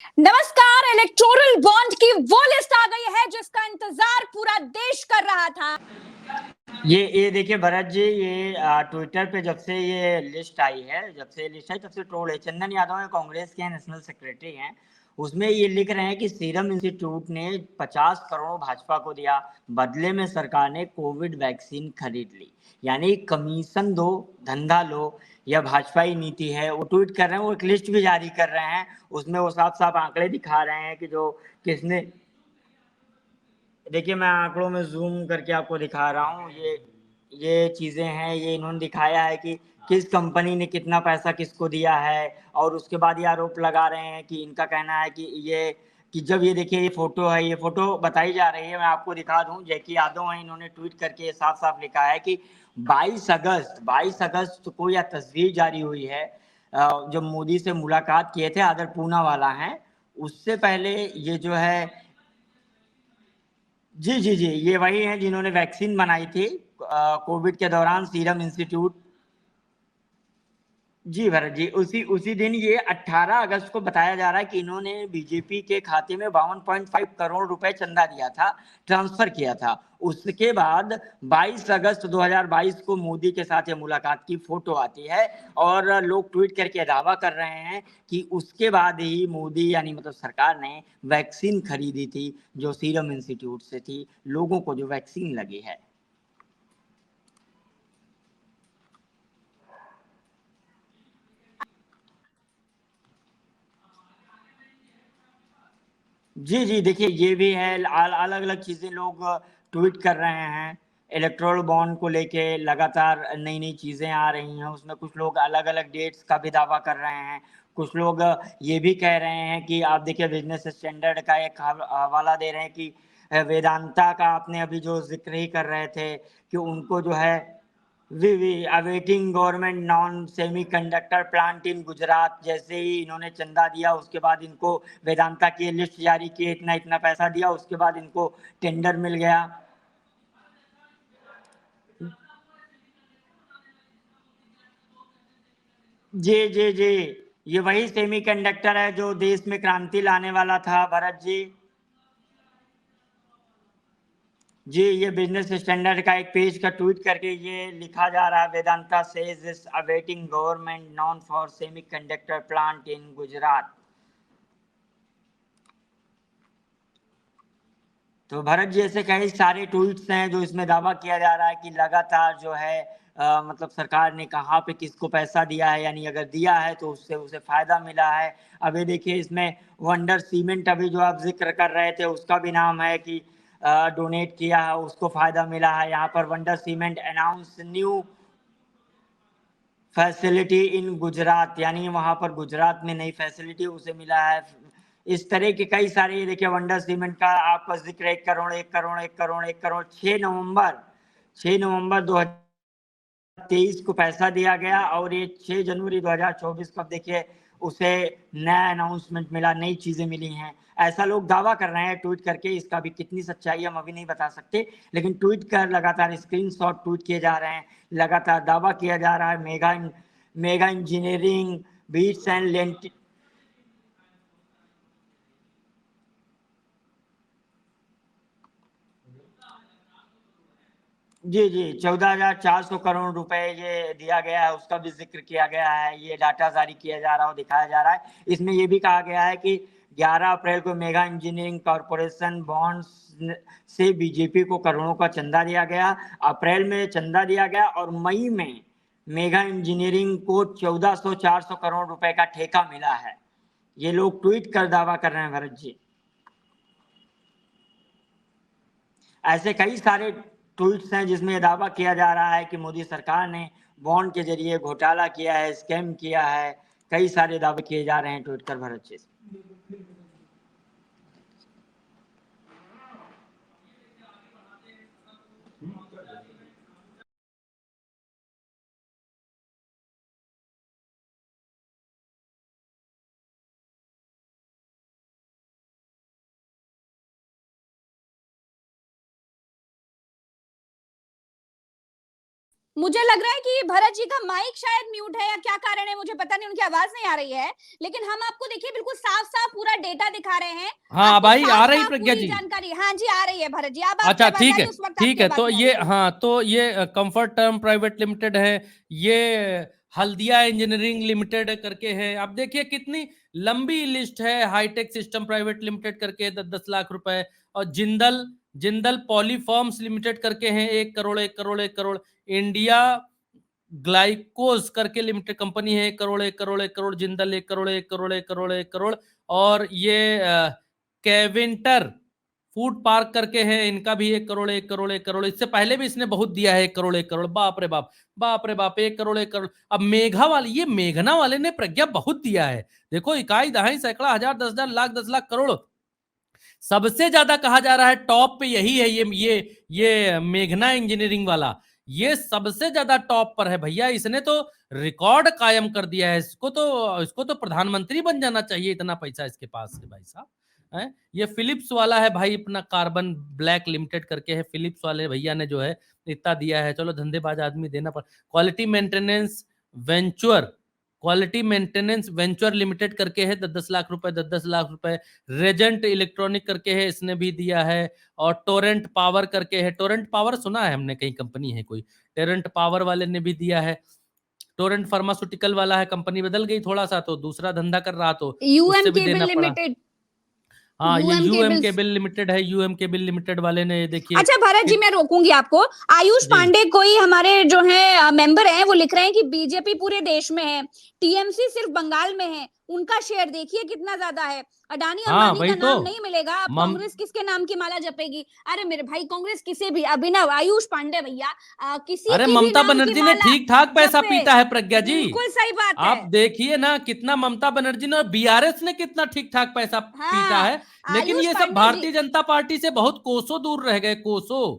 नमस्कार। Electoral bond की वो लिस्ट आ गई है जिसका इंतजार पूरा देश कर रहा था। ये देखिए भरत जी, ये ट्विटर पे जब से ये लिस्ट आई है, तब से ट्रोल है। चंदन यादव है, कांग्रेस के नेशनल सेक्रेटरी हैं। उसमें ये लिख रहे हैं कि सीरम इंस्टीट्यूट ने 50 करोड़ भाजपा को दिया, बदले में सरकार ने कोविड वैक्सीन खरीद ली। यानी कमीशन दो, धंधा लो, यह भाजपाई नीति है। वो ट्वीट कर रहे हैं, वो एक लिस्ट भी जारी कर रहे हैं। उसमें वो साफ साफ आंकड़े दिखा रहे हैं कि जो किसने, देखिए मैं आंकड़ों में जूम करके आपको दिखा रहा हूँ। ये चीजें हैं, ये इन्होंने दिखाया है कि किस कंपनी ने कितना पैसा किसको दिया है। और उसके बाद ये आरोप लगा रहे हैं कि इनका कहना है कि जब ये देखिए, ये फोटो है, ये फोटो बताई जा रही है। मैं आपको दिखा दूं, जैकी यादव है, इन्होंने ट्वीट करके ये साफ साफ लिखा है कि 22 अगस्त को यह तस्वीर जारी हुई है। जब मोदी से मुलाकात किए थे, आदर पूना वाला है। उससे पहले ये जो है, जी, ये वही हैं जिन्होंने वैक्सीन बनाई थी कोविड के दौरान, सीरम इंस्टीट्यूट। जी भरत जी, उसी उसी दिन ये 18 अगस्त को बताया जा रहा है कि इन्होंने बीजेपी के खाते में 52.5 करोड़ रुपए चंदा दिया था, ट्रांसफर किया था। उसके बाद 22 अगस्त 2022 को मोदी के साथ ये मुलाकात की फोटो आती है। और लोग ट्वीट करके दावा कर रहे हैं कि उसके बाद ही मोदी, यानी मतलब सरकार ने वैक्सीन खरीदी थी, जो सीरम इंस्टीट्यूट से थी, लोगों को जो वैक्सीन लगी है। जी, देखिए ये भी है। अलग अलग चीज़ें लोग ट्वीट कर रहे हैं। इलेक्ट्रोल बॉन्ड को लेके लगातार नई नई चीज़ें आ रही हैं। उसमें कुछ लोग अलग अलग डेट्स का भी दावा कर रहे हैं। कुछ लोग ये भी कह रहे हैं कि आप देखिए, बिजनेस स्टैंडर्ड का एक हवाला दे रहे हैं कि वेदांता का आपने अभी जो जिक्र ही कर रहे थे कि उनको जो है, we awaiting government non semi conductor plant in Gujarat. जैसे ही इन्होंने चंदा दिया, उसके बाद इनको वेदांता की लिस्ट जारी की, इतना इतना पैसा दिया, उसके बाद इनको टेंडर मिल गया। जी, ये वही सेमी कंडक्टर है जो देश में क्रांति लाने वाला था भरत जी। जी, ये बिजनेस स्टैंडर्ड का एक पेज का ट्वीट करके ये लिखा जा रहा है, Vedanta says is awaiting government non for semi conductor plant in Gujarat. तो भरत जी, ऐसे कई सारे ट्वीट्स हैं जो इसमें दावा किया जा रहा है कि लगातार जो है, मतलब सरकार ने कहाँ पे किसको पैसा दिया है, यानी अगर दिया है तो उससे उसे फायदा मिला है। अब ये देखिए, इसमें वंडर सीमेंट अभी जो आप जिक्र कर रहे थे, उसका भी नाम है कि डोनेट किया है, उसको फायदा मिला है। यहाँ पर wonder cement announce new facility in Gujarat, यानी वहां पर गुजरात में नई फैसिलिटी उसे मिला है। इस तरह के कई सारे, ये देखिए वंडर सीमेंट का आपका जिक्र, 1 करोड़ 1 करोड़ 1 करोड़ 1 करोड़, 6 नवंबर 2023 को पैसा दिया गया। और ये 6 जनवरी 2024 को, अब देखिए, उसे नया अनाउंसमेंट मिला, नई चीजें मिली हैं। ऐसा लोग दावा कर रहे हैं ट्वीट करके। इसका भी कितनी सच्चाई हम अभी नहीं बता सकते, लेकिन ट्वीट कर लगातार स्क्रीनशॉट ट्वीट किए जा रहे हैं। लगातार दावा किया जा रहा है, मेगा मेगा इंजीनियरिंग बीट्स एंड लेंट। जी, 14,400 करोड़ रुपए ये दिया गया है, उसका भी जिक्र किया गया है। ये डाटा जारी किया जा रहा है और दिखाया जा रहा है। इसमें ये भी कहा गया है कि 11 अप्रैल को मेगा इंजीनियरिंग कॉरपोरेशन बॉन्ड्स से बीजेपी को करोड़ों का चंदा दिया गया। अप्रैल में चंदा दिया गया और मई में मेगा इंजीनियरिंग को 1400-400 करोड़ रुपए का ठेका मिला है। ये लोग ट्वीट कर दावा कर रहे हैं भरत जी। ऐसे कई सारे ट्वीट्स हैं जिसमें यह दावा किया जा रहा है कि मोदी सरकार ने बॉन्ड के जरिए घोटाला किया है, स्कैम किया है। कई सारे दावे किए जा रहे हैं ट्वीट कर भरत जी। मुझे लग रहा है कि भरत जी का माइक शायद म्यूट है या क्या कारण है, मुझे पता नहीं, उनकी आवाज नहीं आ रही है। लेकिन हम आपको देखिए बिल्कुल साफ साफ पूरा डेटा दिखा रहे हैं। हाँ आपको भाई, आ साफ रही साफ प्रज्ञा पूरी जी? जानकारी, हाँ जी आ रही है भरत जी, अब आपकी अच्छा आवाज ठीक आई, है, उस वक्त ठीक आपकी है। आवाज तो नहीं आ ये, रही थी। हाँ, तो ये कंफर्ट टर्म प्राइवेट लिमिटेड है, ये हल्दिया इंजीनियरिंग लिमिटेड करके है। अब देखिए कितनी लंबी लिस्ट है। हाईटेक सिस्टम प्राइवेट लिमिटेड करके 10-10 लाख रुपए, और जिंदल जिंदल पॉलीफॉर्म्स लिमिटेड करके हैं 1 करोड़ 1 करोड़ 1 करोड़। इंडिया ग्लाइकोज करके लिमिटेड कंपनी है 1 करोड़ 1 करोड़ 1 करोड़। जिंदल 1 करोड़ 1 करोड़ 1 करोड़ 1 करोड़। और ये केविंटर फूड पार्क करके है, इनका भी 1 करोड़ 1 करोड़ 1 करोड़। इससे पहले भी इसने बहुत दिया है 1 करोड़ 1 करोड़। बाप रे बाप, बाप रे बाप, 1 करोड़ 1 करोड़। अब मेघा वाले, ये मेघना वाले ने प्रज्ञा बहुत दिया है। देखो, इकाई दहाई सैकड़ा हजार 10,000 लाख 10 लाख करोड़। सबसे ज्यादा कहा जा रहा है टॉप पे यही है, ये मेघना इंजीनियरिंग वाला, ये सबसे ज्यादा टॉप पर है भैया। इसने तो रिकॉर्ड कायम कर दिया है। इसको तो प्रधानमंत्री बन जाना चाहिए, इतना पैसा इसके पास है भाई साहब। है ये फिलिप्स वाला है भाई, अपना कार्बन ब्लैक लिमिटेड करके है। फिलिप्स वाले भैया ने जो है इतना दिया है। चलो, धंधेबाज आदमी देना पड़। क्वालिटी मेंटेनेंस वेंचर लिमिटेड करके है 10-10 लाख रुपए 10-10 लाख रुपए। रेजेंट इलेक्ट्रॉनिक करके है, इसने भी दिया है। और टोरेंट पावर करके है, टोरेंट पावर सुना है हमने, कहीं कंपनी है कोई, टोरेंट पावर वाले ने भी दिया है। टोरेंट फार्मास्यूटिकल वाला है, कंपनी बदल गई थोड़ा सा, तो दूसरा धंधा कर रहा, तो यूएम उससे भी केबल देना पड़ा। लिमिटेड, हाँ, ये UM UM cables. Cable limited है। यूएम केबल लिमिटेड वाले ने, देखिए। अच्छा भरत जी, मैं रोकूंगी आपको। आयुष जी पांडे कोई हमारे जो है मेंबर हैं, वो लिख रहे हैं कि बीजेपी पूरे देश में है, टीएमसी सिर्फ बंगाल में है, उनका शेयर देखिए कितना ज्यादा है। अडानी हाँ, अंबानी वही का तो। नाम नहीं मिलेगा, अब मम कांग्रेस किसके नाम की माला जपेगी? अरे मेरे भाई, कांग्रेस किसी भी, अभिनव आयुष पांडे भैया, किसी अरे, की भी ममता नाम की बनर्जी ने माला ठीक ठाक पैसा जपे। पीटा है प्रज्ञा जी। बिल्कुल सही बात है। आप देखिए ना, कितना ममता बनर्जी ने और बीआरएस ने कितना ठीक ठाक पैसा पीटा हाँ, है। लेकिन आयुष ये सब पांडे जी। भारतीय जनता पार्टी से बहुत कोसों दूर रह गए, कोसों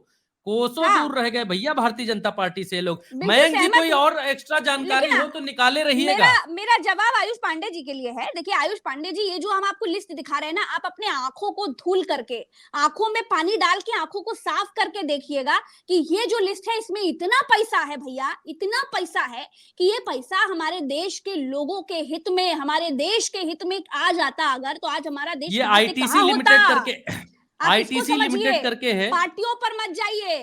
हाँ, दूर रह गए भैया भारतीय जनता पार्टी से लोग। बिल्कुल मयंक जी, सहमत कोई हूँ। और एक्स्ट्रा जानकारी लेकिन हो तो निकाले मेरा रहिएगा। मेरा जवाब आयुष पांडे जी के लिए है। देखिए आयुष पांडे जी, ये जो हम आपको लिस्ट दिखा रहे हैं ना, आप अपने आंखों को धूल करके, आंखों में पानी डाल के आंखों को साफ करके देखिएगा कि ये जो लिस्ट है, इसमें इतना पैसा है भैया, इतना पैसा है कि ये पैसा हमारे देश के लोगों के हित में, हमारे देश के हित में आ जाता अगर, तो आज हमारा देश ये कहां से आईटीसी कहां होता। लिमिटेड करके, आप इसको आईटीसी समझिए, लिमिटेड करके है। पार्टियों पर मत जाइए।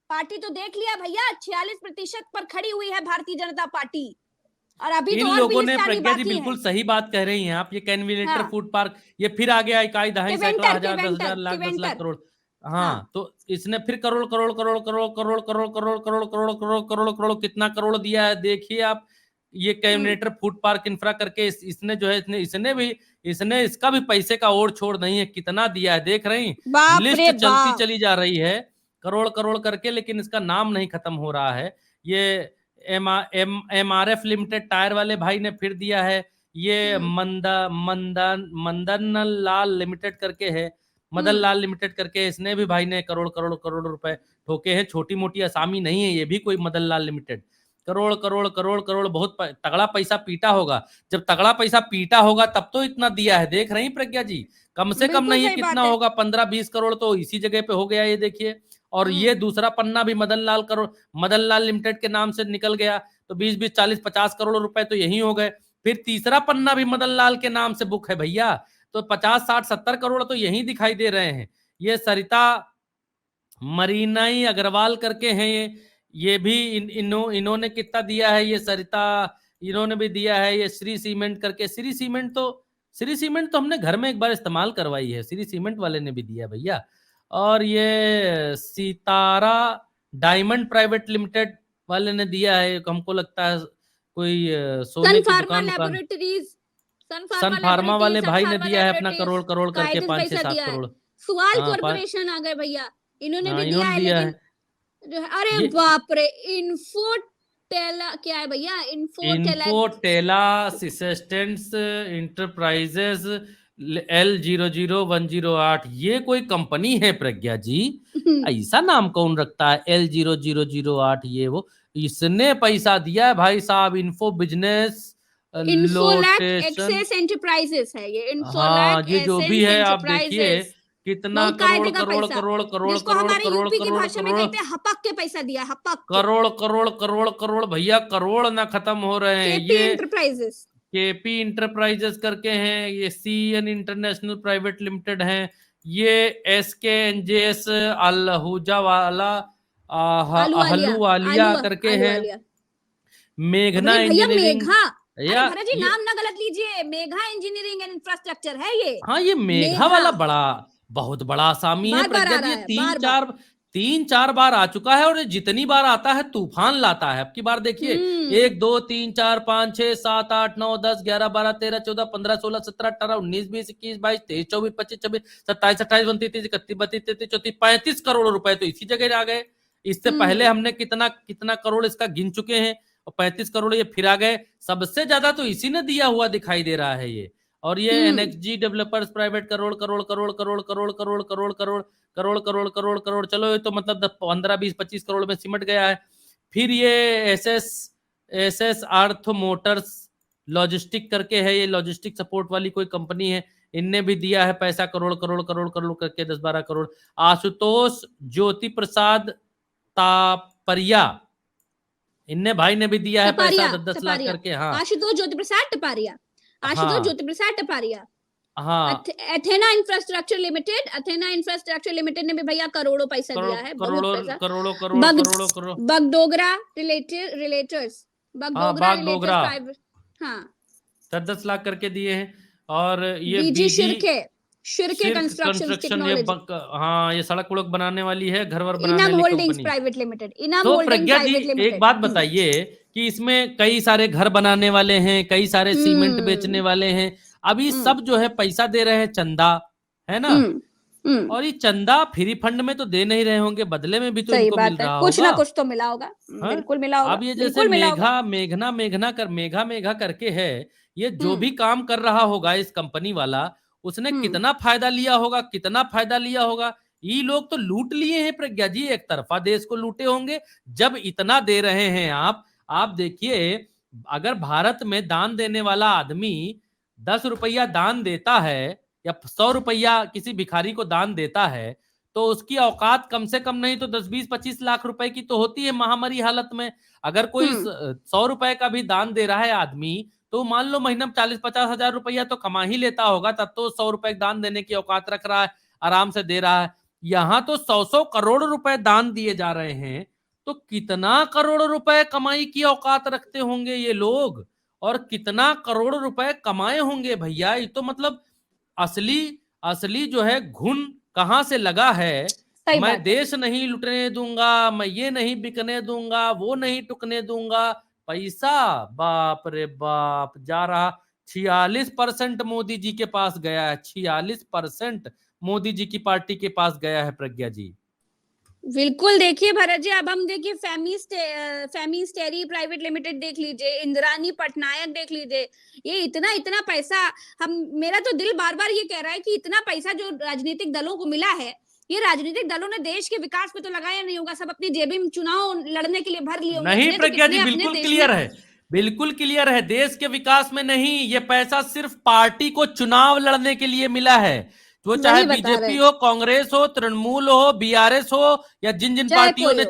पार्टी तो देख लिया भैया, 46% पर खड़ी हुई है भारतीय जनता पार्टी, और अभी इन तो और भी लोगों ने, लिस्ट आनी प्रज्ञा जी, बाकी है। बिल्कुल सही बात कह रही हैं आप। ये कैनविलेटर हाँ, फूड पार्क, ये फिर आ गया इकाई दहाई सैकड़ा किवेंटर हजार 10,000 लाख 10 लाख किवेंटर। करोड़। हाँ, हाँ, तो इसने फिर करोड़ करोड़ करोड़ करोड़ करोड़ करोड़ करोड़ करोड़ करोड़ करोड़ करोड़ करोड़ कितना करोड़ दिया है देखिए आप। ये कैबिनेटर फूड पार्क इंफ्रा करके इसने जो है, इसने इसका भी पैसे का ओर छोड़ नहीं है, कितना दिया है देख रही। बाप लिस्ट रे चलती बाप। चली जा रही है करोड़ करोड़ करके, लेकिन इसका नाम नहीं खत्म हो रहा है। ये एमआरएफ लिमिटेड टायर वाले भाई ने फिर दिया है। ये मंदन लाल लिमिटेड करके है, मदन लाल लिमिटेड करके, इसने भी भाई ने करोड़ करोड़ करोड़ रुपए ठोके हैं। छोटी मोटी असामी नहीं है ये भी कोई, मदन लाल लिमिटेड। करोड़ करोड़ करोड़ करोड़ बहुत तगड़ा पैसा पीटा होगा। जब तगड़ा पैसा पीटा होगा तब तो इतना दिया है, देख रही प्रज्ञा जी। कम से कम नहीं है, कितना होगा, 15-20 करोड़ तो इसी जगह पे हो गया ये देखिए। और ये दूसरा पन्ना भी मदन लाल लिमिटेड के नाम से निकल गया, तो 20-20 40-50 करोड़ रुपए तो यही हो गए। फिर तीसरा पन्ना भी मदन लाल के नाम से बुक है भैया, तो 50-60-70 करोड़ तो यही दिखाई दे रहे हैं। ये सरिता मरीनाई अग्रवाल करके हैं, ये भी इन्होंने कितना दिया है, ये सरिता, इन्होंने भी दिया है। ये श्री सीमेंट करके, श्री सीमेंट तो हमने घर में एक बार इस्तेमाल करवाई है, श्री सीमेंट वाले ने भी दिया भैया। और ये सितारा डायमंड प्राइवेट लिमिटेड वाले ने दिया है, हमको लगता है कोई सोने की दुकान। सन फार्मा वाले भाई ने दिया है अपना करोड़ करोड़ करके, 5-6-7 करोड़। सुवाल हाँ, कॉर्पोरेशन आ गए भैया, इन्होंने भी दिया इन्होंने है, दिया लेकिन जो है, अरे बाप रे, इन्फोटेला क्या है भैया? इन्फोटेला सिस्टेम्स इंटरप्राइजेस L00108, ये कोई कंपनी है प्रज्ञा जी? ऐसा नाम कौन रखता है L0008? ये वो, इसने पैसा दिया है भाई साहब। इन्फो बिजनेस इन्फोलैक एक्सेस एंटरप्राइजेस है ये, हाँ, ये जो भी है आप देखिए, कितना बहुत करोड़ कायदे का करोड़ पैसा, करोड़ करोड़ जिसको करोड़ हमारे करोड़ यूपी की करोड़ भाषा में करोड़ कहते हैं हपक के पैसा दिया, हपक के। करोड़ करोड़ करोड़ करोड़ भैया, करोड़ ना खत्म हो रहे हैं। केपी ये एंटरप्राइजेस, केपी इंटरप्राइजेस करके हैं, ये सीएन इंटरनेशनल प्राइवेट लिमिटेड हैं, ये एसके एनजेएस अलहुजा वाला अहलूवालिया करके आलू हैं, वालिया। मेघना अरे भैया इंजीनियरिंग। मेघा, अरे या भरत जी ये नाम ना गलत लीजिए, मेघा इंजीनियरिंग एंड इंफ्रास्ट्रक्चर है ये। हाँ, ये मेघा मेघा वाला बहुत बड़ा आसामी है बार बार प्रज्ञा आ जी। रहा ये है, बार बार। तीन चार बार आ चुका है, और ये जितनी बार आता है तूफान लाता है। अब की बार देखिए, 1 2 3 4 5 6 7 8 9 10 11 12 13 14 15 16 17 18 19 20 21 22 23 24 25 26 27 28 29 30 31 32 33 34 35 करोड़ रुपए तो इसी जगह आ गए। इससे पहले हमने कितना कितना करोड़ इसका गिन चुके हैं, और 35 करोड़ ये फिर आ गए। सबसे ज्यादा तो इसी ने दिया हुआ दिखाई दे रहा है ये। और ये एनएक्सजी डेवलपर्स प्राइवेट करोड़ करोड़ करोड़ करोड़ करोड़ करोड़ करोड़ करोड़ करोड़ करोड़ करोड़ करोड़, चलो ये तो मतलब 15 20 25 करोड़ में सिमट गया है। फिर ये एसएस आर्थो मोटर्स लॉजिस्टिक करके है, ये लॉजिस्टिक सपोर्ट वाली कोई कंपनी है, इनने भी दिया है पैसा करोड़ करोड़ करोड़ करोड़ करके 10-12 करोड़। आशुतोष ज्योति प्रसाद तापरिया, इनने भाई ने भी दिया है पैसा 10-10 लाख करके। हाँ, आशुतोष ज्योति प्रसाद टपारिया, आशुतोष हाँ ज्योति प्रसाद टपारिया। हाँ, Athena infrastructure limited, Athena infrastructure limited ने भी भैया करोड़ों पैसा दिया है, बहुत करोड़ों पैसा। करोड़ों करोड़ों करोड़ों करोड़। बगडोगरा रिलेटर्स, बगडोगरा रिलेटर्स प्राइवेट, हाँ 10-10 लाख करके दिए हैं। और ये बीजी शिरके शिरके कंस्ट्रक्शन टेक्नोलॉजी, हाँ, ये सड़क उड़क बनाने वाली है, घर वर बनाने इनाम वाली होल्डिंग्स कंपनी। प्राइवेट लिमिटेड, इनाम तो होल्डिंग प्रज्ञा जी प्राइवेट लिमिटेड। एक बात बताइए कि इसमें कई सारे घर बनाने वाले हैं, कई सारे सीमेंट बेचने वाले हैं, अभी सब जो है पैसा दे रहे हैं चंदा, है ना? और ये चंदा फ्री फंड में तो दे नहीं रहे होंगे, बदले में भी तो इनको मिल रहा कुछ होगा, ना कुछ तो मिला होगा। बिल्कुल मिला होगा। अब ये जैसे मेघा करके है, ये जो भी काम कर रहा होगा इस कंपनी वाला, उसने कितना फायदा लिया होगा, कितना फायदा लिया होगा। ये लोग तो लूट लिए हैं प्रज्ञा जी, एक तरफा देश को लूटे होंगे। जब इतना दे रहे हैं आप देखिए, अगर भारत में दान देने वाला आदमी 10 रुपया दान देता है या 100 रुपया किसी भिखारी को दान देता है, तो उसकी औकात कम से कम नहीं तो 10-20-25 लाख रुपए की तो होती है महामारी हालत में। अगर कोई 100 रुपए का भी दान दे रहा है आदमी, तो मान लो महीना में 40-50 हजार रुपया तो कमा ही लेता होगा, तब तो 100 रुपए दान देने की औकात रख रहा है, आराम से दे रहा है। यहाँ तो 100-100 करोड़ रुपए दान दिए जा रहे हैं, तो कितना करोड़ रुपए कमाई की औकात रखते होंगे ये लोग, और कितना करोड़ रुपए कमाए होंगे भैया। ये तो मतलब असली असली जो है घुन कहां से लगा है। मैं देश नहीं लुटने दूंगा, मैं ये नहीं बिकने दूंगा, वो नहीं टुकने दूंगा, पैसा बाप रे बाप जा रहा। 46% मोदी जी के पास गया है, 46% मोदी जी की पार्टी के पास गया है प्रज्ञा जी। बिल्कुल। देखिए भरत जी, अब हम देखिए फेमी स्टेरी प्राइवेट लिमिटेड देख लीजिए, इंद्रानी पटनायक देख लीजिए, ये इतना इतना पैसा, मेरा तो दिल बार बार ये कह रहा है कि इतना पैसा जो राजनीतिक दलों को मिला है, ये राजनीतिक दलों ने देश के विकास पे तो लगाया नहीं होगा, सब अपनी जेबी में चुनाव लड़ने के लिए भर लिए होंगे। नहीं प्रज्ञा जी, बिल्कुल क्लियर है, बिल्कुल क्लियर है, देश के विकास में नहीं, ये पैसा सिर्फ पार्टी को चुनाव लड़ने के लिए मिला है। वो चाहे बीजेपी हो, कांग्रेस हो, तृणमूल हो, बीआरएस हो, या जिन जिन पार्टियों ने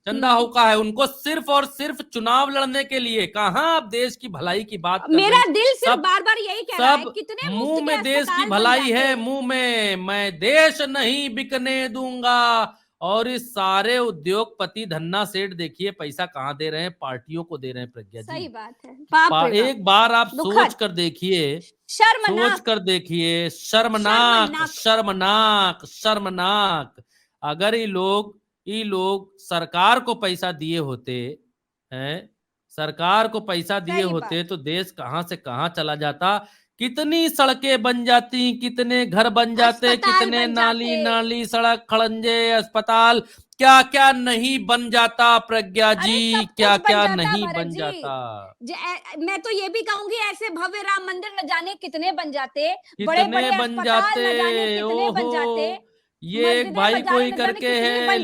चंदा होका है, उनको सिर्फ और सिर्फ चुनाव लड़ने के लिए। कहां आप देश की भलाई की बात कर मेरा दिल सिर्फ बार बार यही कह रहा है, कितने मुंह में देश की भलाई है, मुंह में मैं देश नहीं बिकने दूंगा। और इस सारे उद्योगपति धन्ना सेठ देखिए पैसा कहां दे रहे हैं, पार्टियों को दे रहे हैं प्रज्ञा जी। सही बात है। बाप रे एक बार आप सोच कर देखिए, सोच कर देखिए, शर्मनाक शर्मनाक शर्मनाक। अगर ये लोग सरकार को पैसा दिए होते हैं, सरकार को पैसा दिए होते तो देश कहां से कहां चला जाता, कितनी सड़कें बन जाती, कितने घर बन जाते, कितने नाली सड़क खड़ंजे अस्पताल, क्या क्या नहीं बन जाता प्रज्ञा जी, क्या क्या नहीं बन जाता। मैं तो ये भी कहूंगी, ऐसे भव्य राम मंदिर न जाने कितने बन जाते, बड़े बड़े अस्पताल न जाने कितने बन जाते। ये एक भाई कोई करके है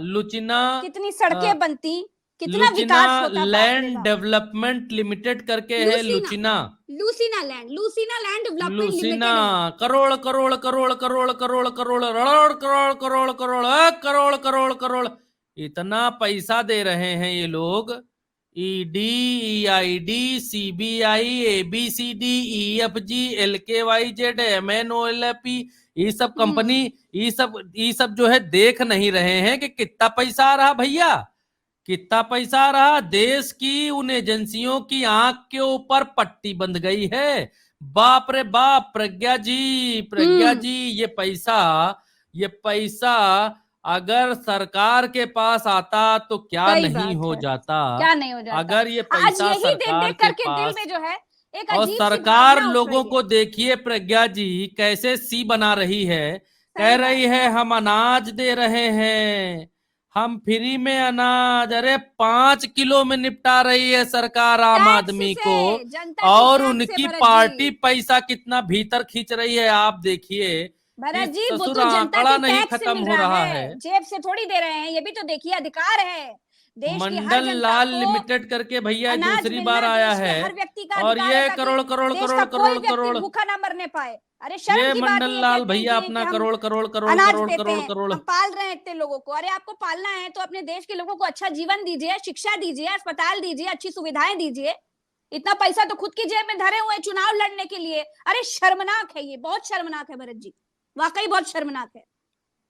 लुचिना, कितनी सड़कें बनती, कितना विकास होता, बाप रे लैंड बाप। डेवलपमेंट लिमिटेड करके है, लूसीना लुचिना लैंड डेवलपमेंट लुसिना, लिमिटेड है। करोड़ करोड़ करोड़ करोड़ करोड़ करोड़ करोड़ करोड़ करोड़ करोड़ करोड़ करोड़ करोड़, इतना पैसा दे रहे हैं ये लोग। ED, EID, CBI, ABCD, EFG, LKYZ, MNOLP, ये सब कंपनी, ये सब जो है देख नहीं रहे हैं कि कितना पैसा आ रहा भैया, कितना पैसा आ रहा। देश की उन एजेंसियों की आंख के ऊपर पट्टी बंध गई है। बाप रे बाप, प्रज्ञा जी, ये पैसा अगर सरकार के पास आता तो क्या सही नहीं बात हो है, जाता। क्या नहीं हो जाता। अगर ये आज पैसा यही देख सरकार देख के करके दिल पास, में जो है एक और अजीब सी सरकार भावना उठ लोगों रही को है। देखिए प्रज्ञा जी कैसे सी बना रही है, कह सही रही बात है हम अनाज दे रहे हैं, हम फ्री में अनाज, अरे 5 किलो में निपटा रही है सरकार आम टैक्स आदमी से, को, जनता की और टैक्स से उनकी भरत पार्टी जी। पैसा कितना भीतर खींच रही है। आप देखिए भरत कि जी, वो ससुर तो जनता आंकड़ा के नहीं टैक्स से खत्म मिल हो रहा रहा है, है। जेब से थोड़ी दे रहे हैं। ये भी तो देखिए, अधिकार है देश की हर मंडल जनता लाल को लिमिटेड करके भैया अनाज दूसरी मिलना, बार आया देश के है, हर व्यक्ति का और अधिकार है, ये ताकि करोड़ करोड़ देश करोड़ का कोई करोड़ व्यक्ति करोड़, भूखा ना मरने पाए। अरे शर्म ये की बात है, मंडल ये लाल कहते हैं भैया कि अपना हम करोड़ करोड़ करोड़ अनाज करोड़ देते करोड़ हैं, करोड़। हम पाल रहे हैं इतने लोगों को। अरे आपको पालना है तो अपने देश के लोगों को अच्छा जीवन दीजिए, शिक्षा दीजिए, अस्पताल दीजिए, अच्छी सुविधाएं दीजिए। इतना पैसा तो खुद की जेब में धरे हुए चुनाव लड़ने के लिए। अरे शर्मनाक है, ये बहुत शर्मनाक है भरत जी, वाकई बहुत शर्मनाक है।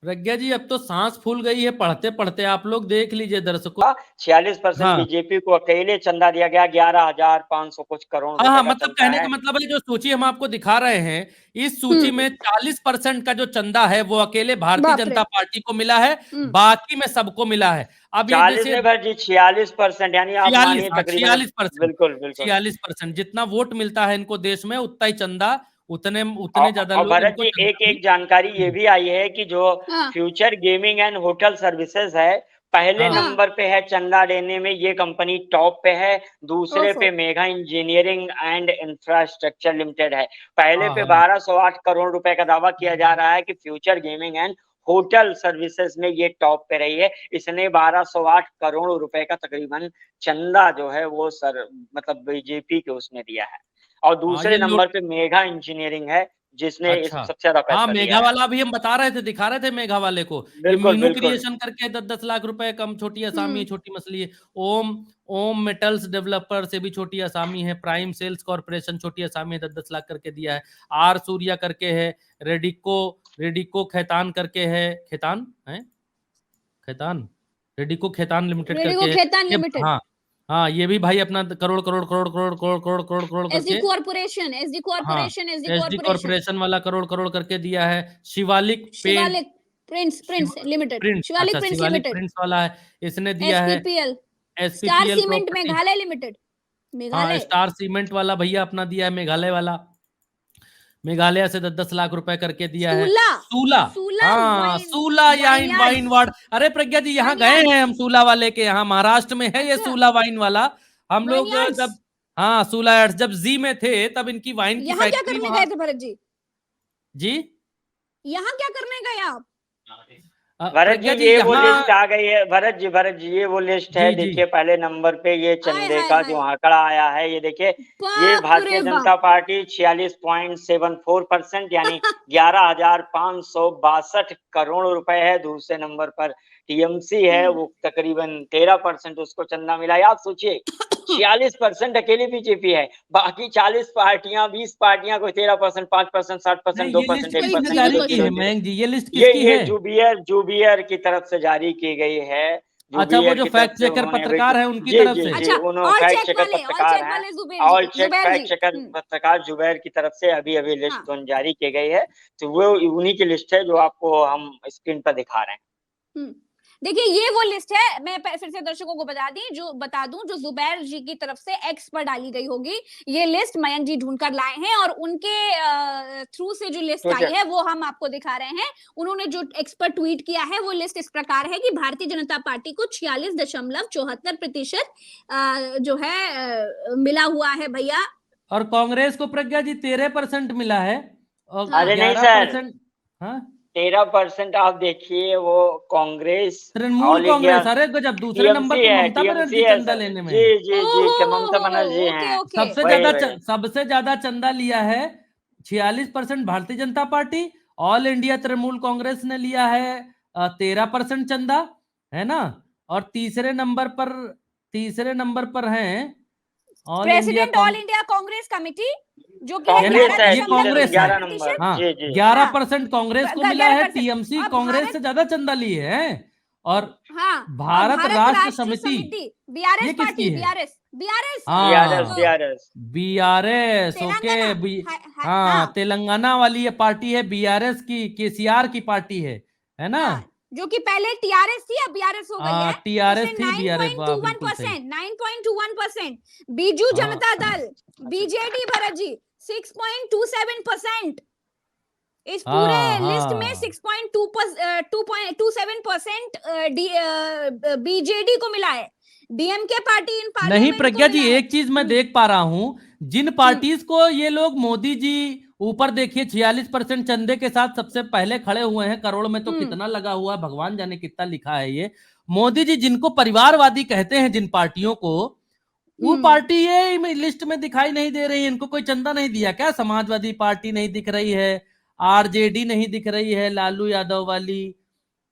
प्रज्ञा जी अब तो सांस फूल गई है पढ़ते पढ़ते, आप लोग देख लीजिए दर्शकों। 46% हाँ बीजेपी को अकेले चंदा दिया गया, 11,500 कुछ करोड़ हाँ रुपए हाँ, का मतलब चंदा कहने है। का मतलब है जो सूची हम आपको दिखा रहे हैं, इस सूची में 40% का जो चंदा है वो अकेले भारतीय बाप रे। जनता पार्टी को मिला है, बाकी में सबको मिला है। अब ये 40 जैसे नहीं भाई जी, 46%, यानी आप 46, मानिए हाँ तकरीबन। 46%, बिल्कुल बिल्कुल। 46%, जितना वोट मिलता है इनको देश में उतना ही चंदा, उतने ज्यादा और लोग भरत इनको जी, चंदा एक भी। एक जानकारी ये भी आई है कि जो हाँ future gaming and hotel services है, पहले हाँ हाँ, नंबर पे है चंदा देने में, ये कंपनी टॉप पे है। दूसरे ओफो, पे mega engineering and infrastructure limited है। पहले हाँ पे हाँ 1208 करोड़ रुपए का दावा किया जा रहा है कि future gaming and hotel services में ये टॉप पे रही है। इसने 1208 करोड़ रुपए का तकरीबन चंदा जो है वो मतलब बीजेपी के उसने दिया है। और हाँ, दूसरे ये लोट, नंबर पे मेगा इंजीनियरिंग है, जिसने इस अच्छा, सबसे ज्यादा हाँ पैसा मेघा दिया है। वाला भी हम बता रहे थे, दिखा रहे थे मेघा वाले को। ये बिल्कुल मीनू बिल्कुल। क्रिएशन करके 10-10 लाख रुपए, कम छोटी असामी है, छोटी मछली है। ओम ओम मेटल्स डेवलपर से भी छोटी असामी है। प्राइम सेल्स कॉर्पोरेशन छोटी असामी है, 10-10 लाख करके दिया है। आर सूर्या करके है। रेडिको रेडिको खैतान करके है, खैतान रेडिको खैतान लिमिटेड रेडिको करके है। खेतान ये लिमिटेड, हाँ हाँ, ये भी भाई अपना करोड़ करोड़ करोड़ करोड़ करोड़ करोड़ करोड़ करोड़ एसडी करके, कॉर्पोरेशन, एसडी हाँ corporation, SD SD corporation, corporation वाला करोड़ करोड़ करके दिया है। Shivalik paint, Shivalik prints limited, print, Shivalik अच्छा प्रिंट्स शिवालिक लिमिटेड, प्रिंट्स वाला है, इसने दिया है। SPPL, star SPPL cement property, Meghalaya limited, हाँ मेघालय, स्टार सीमेंट वाला भैया अपना दिया है, मेघालय वाला, मेघालय से 10-10 लाख रुपए करके दिया है। सूला, सूला, सूला हाँ wine, Sula wine vineyards, wine ward, अरे प्रज्ञा जी यहाँ वाइन गए यार्ड्स, हैं हम सूला वाले के यहाँ, महाराष्ट्र में है ये अच्छा, सूला वाइन वाला। हम वाइन लोग यार्ड्स। जब, हाँ सूला यार्ड्स, जब जी में थे तब इनकी वाइन की यहाँ क्या फैक्ट्री करने वहां। गए थे भरत जी? जी यहाँ क्या करने गए आप? भरत जी प्रज्ञा जी ये वो यहाँ, लिस्ट आ गई है। भरत जी ये वो लिस्ट है। जी जी, देखिए पहले नंबर पे ये आय चंदे हाय का जो हाय, आंकड़ा आया है, ये देखिए। ये बाप रे भारतीय बाप, जनता पार्टी 46.74%, यानी 11,562 करोड़ रुपए है। दूसरे नंबर पर टीएमसी है, वो तकरीबन 13% उसको चंदा मिला है। आप सोचिए 46% अकेली बीजेपी है, बाकी 40 पार्टियां, 20 पार्टियां, कोई 13%, 5%, 60%, नहीं ये लिस्ट 2%, किसने बिल्कुल 1%, जारी तो की बिल्कुल, है 0 मयंक जी, ये लिस्ट ये किसकी ये है? जुबियर की तरफ से जारी की गई है। अच्छा, वो जुबियर जो की तरफ फैक्ट से चेकर उन्होंने पत्रकार है उनकी जी तरफ जी से। जी, अच्छा, उन्होंने ऑल फैक्ट चेक चेकर वाले, पत्रकार हैं। जुबेर ऑल जी, चेक जुबैर फैक्ट जी, चेकर पत्रकार जुबैर की तरफ से अभी अभी हाँ, लिस्ट जारी की गई है। तो वो उन्हीं की लिस्ट है जो आपको हम स्क्रीन पर दिखा रहे हैं। देखिए ये वो लिस्ट है, मैं फिर से दर्शकों को बता दूं जो जुबैर जी की तरफ से एक्स पर डाली गई होगी। ये लिस्ट मयंक जी ढूंढकर लाए हैं और उनके थ्रू से जो लिस्ट आई है वो हम आपको दिखा रहे हैं। उन्होंने जो एक्स पर ट्वीट किया है वो लिस्ट इस प्रकार है कि भारतीय जनता पार्टी को 46.74% जो है मिला हुआ है भैया, और कांग्रेस को प्रज्ञा जी 13% मिला है, और हाँ। अरे नहीं सर, 11%, हाँ 13% आप देखिए वो कांग्रेस, तृणमूल ऑल इंडिया कांग्रेस, अरे गजब, दूसरे नंबर टीएमसी पे है, ममता टीएमसी बनर्जी है चंदा सर। लेने में जी है। जी जी, ममता बनर्जी ओके हैं। ओके। वही सबसे ज्यादा चंदा लिया है 46% Bharatiya Janata party, all India Trinamool Congress ने लिया है 13% चंदा, है ना। और तीसरे नंबर पर हैं all India president all India Congress committee, जो कि है कांग्रेस है, 11.11 11 है। नंबर। 11.11%। हाँ, जी जी 11% कांग्रेस को मिला है, 11%। टीएमसी और कांग्रेस से भारत, ज्यादा चंदा लिए हैं। और हाँ, और भारत भारत राष्ट्र राष्ट्र समिति, समिति, बीआरएस ये किसकी पार्टी, है? बीआरएस बीआरएस बीआरएस हाँ, बीआरएस बीआरएस, ओके, तेलंगाना। हाँ, हाँ तेलंगाना वाली ये पार्टी है, बीआरएस की, केसीआर की पार्टी है ना। हाँ, जो कि पहले टीआरएस थी, अब बीआरएस हो गई है। टीआरएस उसने थी, बीआरएस, वाह बिल्कुल सही। 9.21%, बीजू हाँ, जनता दल, बीजेडी भरत जी 6.27%। इस पूरे हाँ, लिस्ट में हाँ, 6.27% बीजेडी को मिला है। डीएमके पार्टी इन नहीं पार्लियामेंट को प्रज्ञा जी, मिला है। एक चीज मैं देख पा रहा हूं, जिन पार्टीज को ये लोग मोदी जी, ऊपर देखिए 46% चंदे के साथ सबसे पहले खड़े हुए हैं, करोड़ में तो कितना लगा हुआ है, भगवान जाने कितना लिखा है ये। मोदी जी जिनको परिवारवादी कहते हैं, जिन पार्टियों को, वो पार्टी ये लिस्ट में दिखाई नहीं दे रही है। इनको कोई चंदा नहीं दिया क्या? समाजवादी पार्टी नहीं दिख रही है, आरजेडी नहीं दिख रही है, लालू यादव वाली,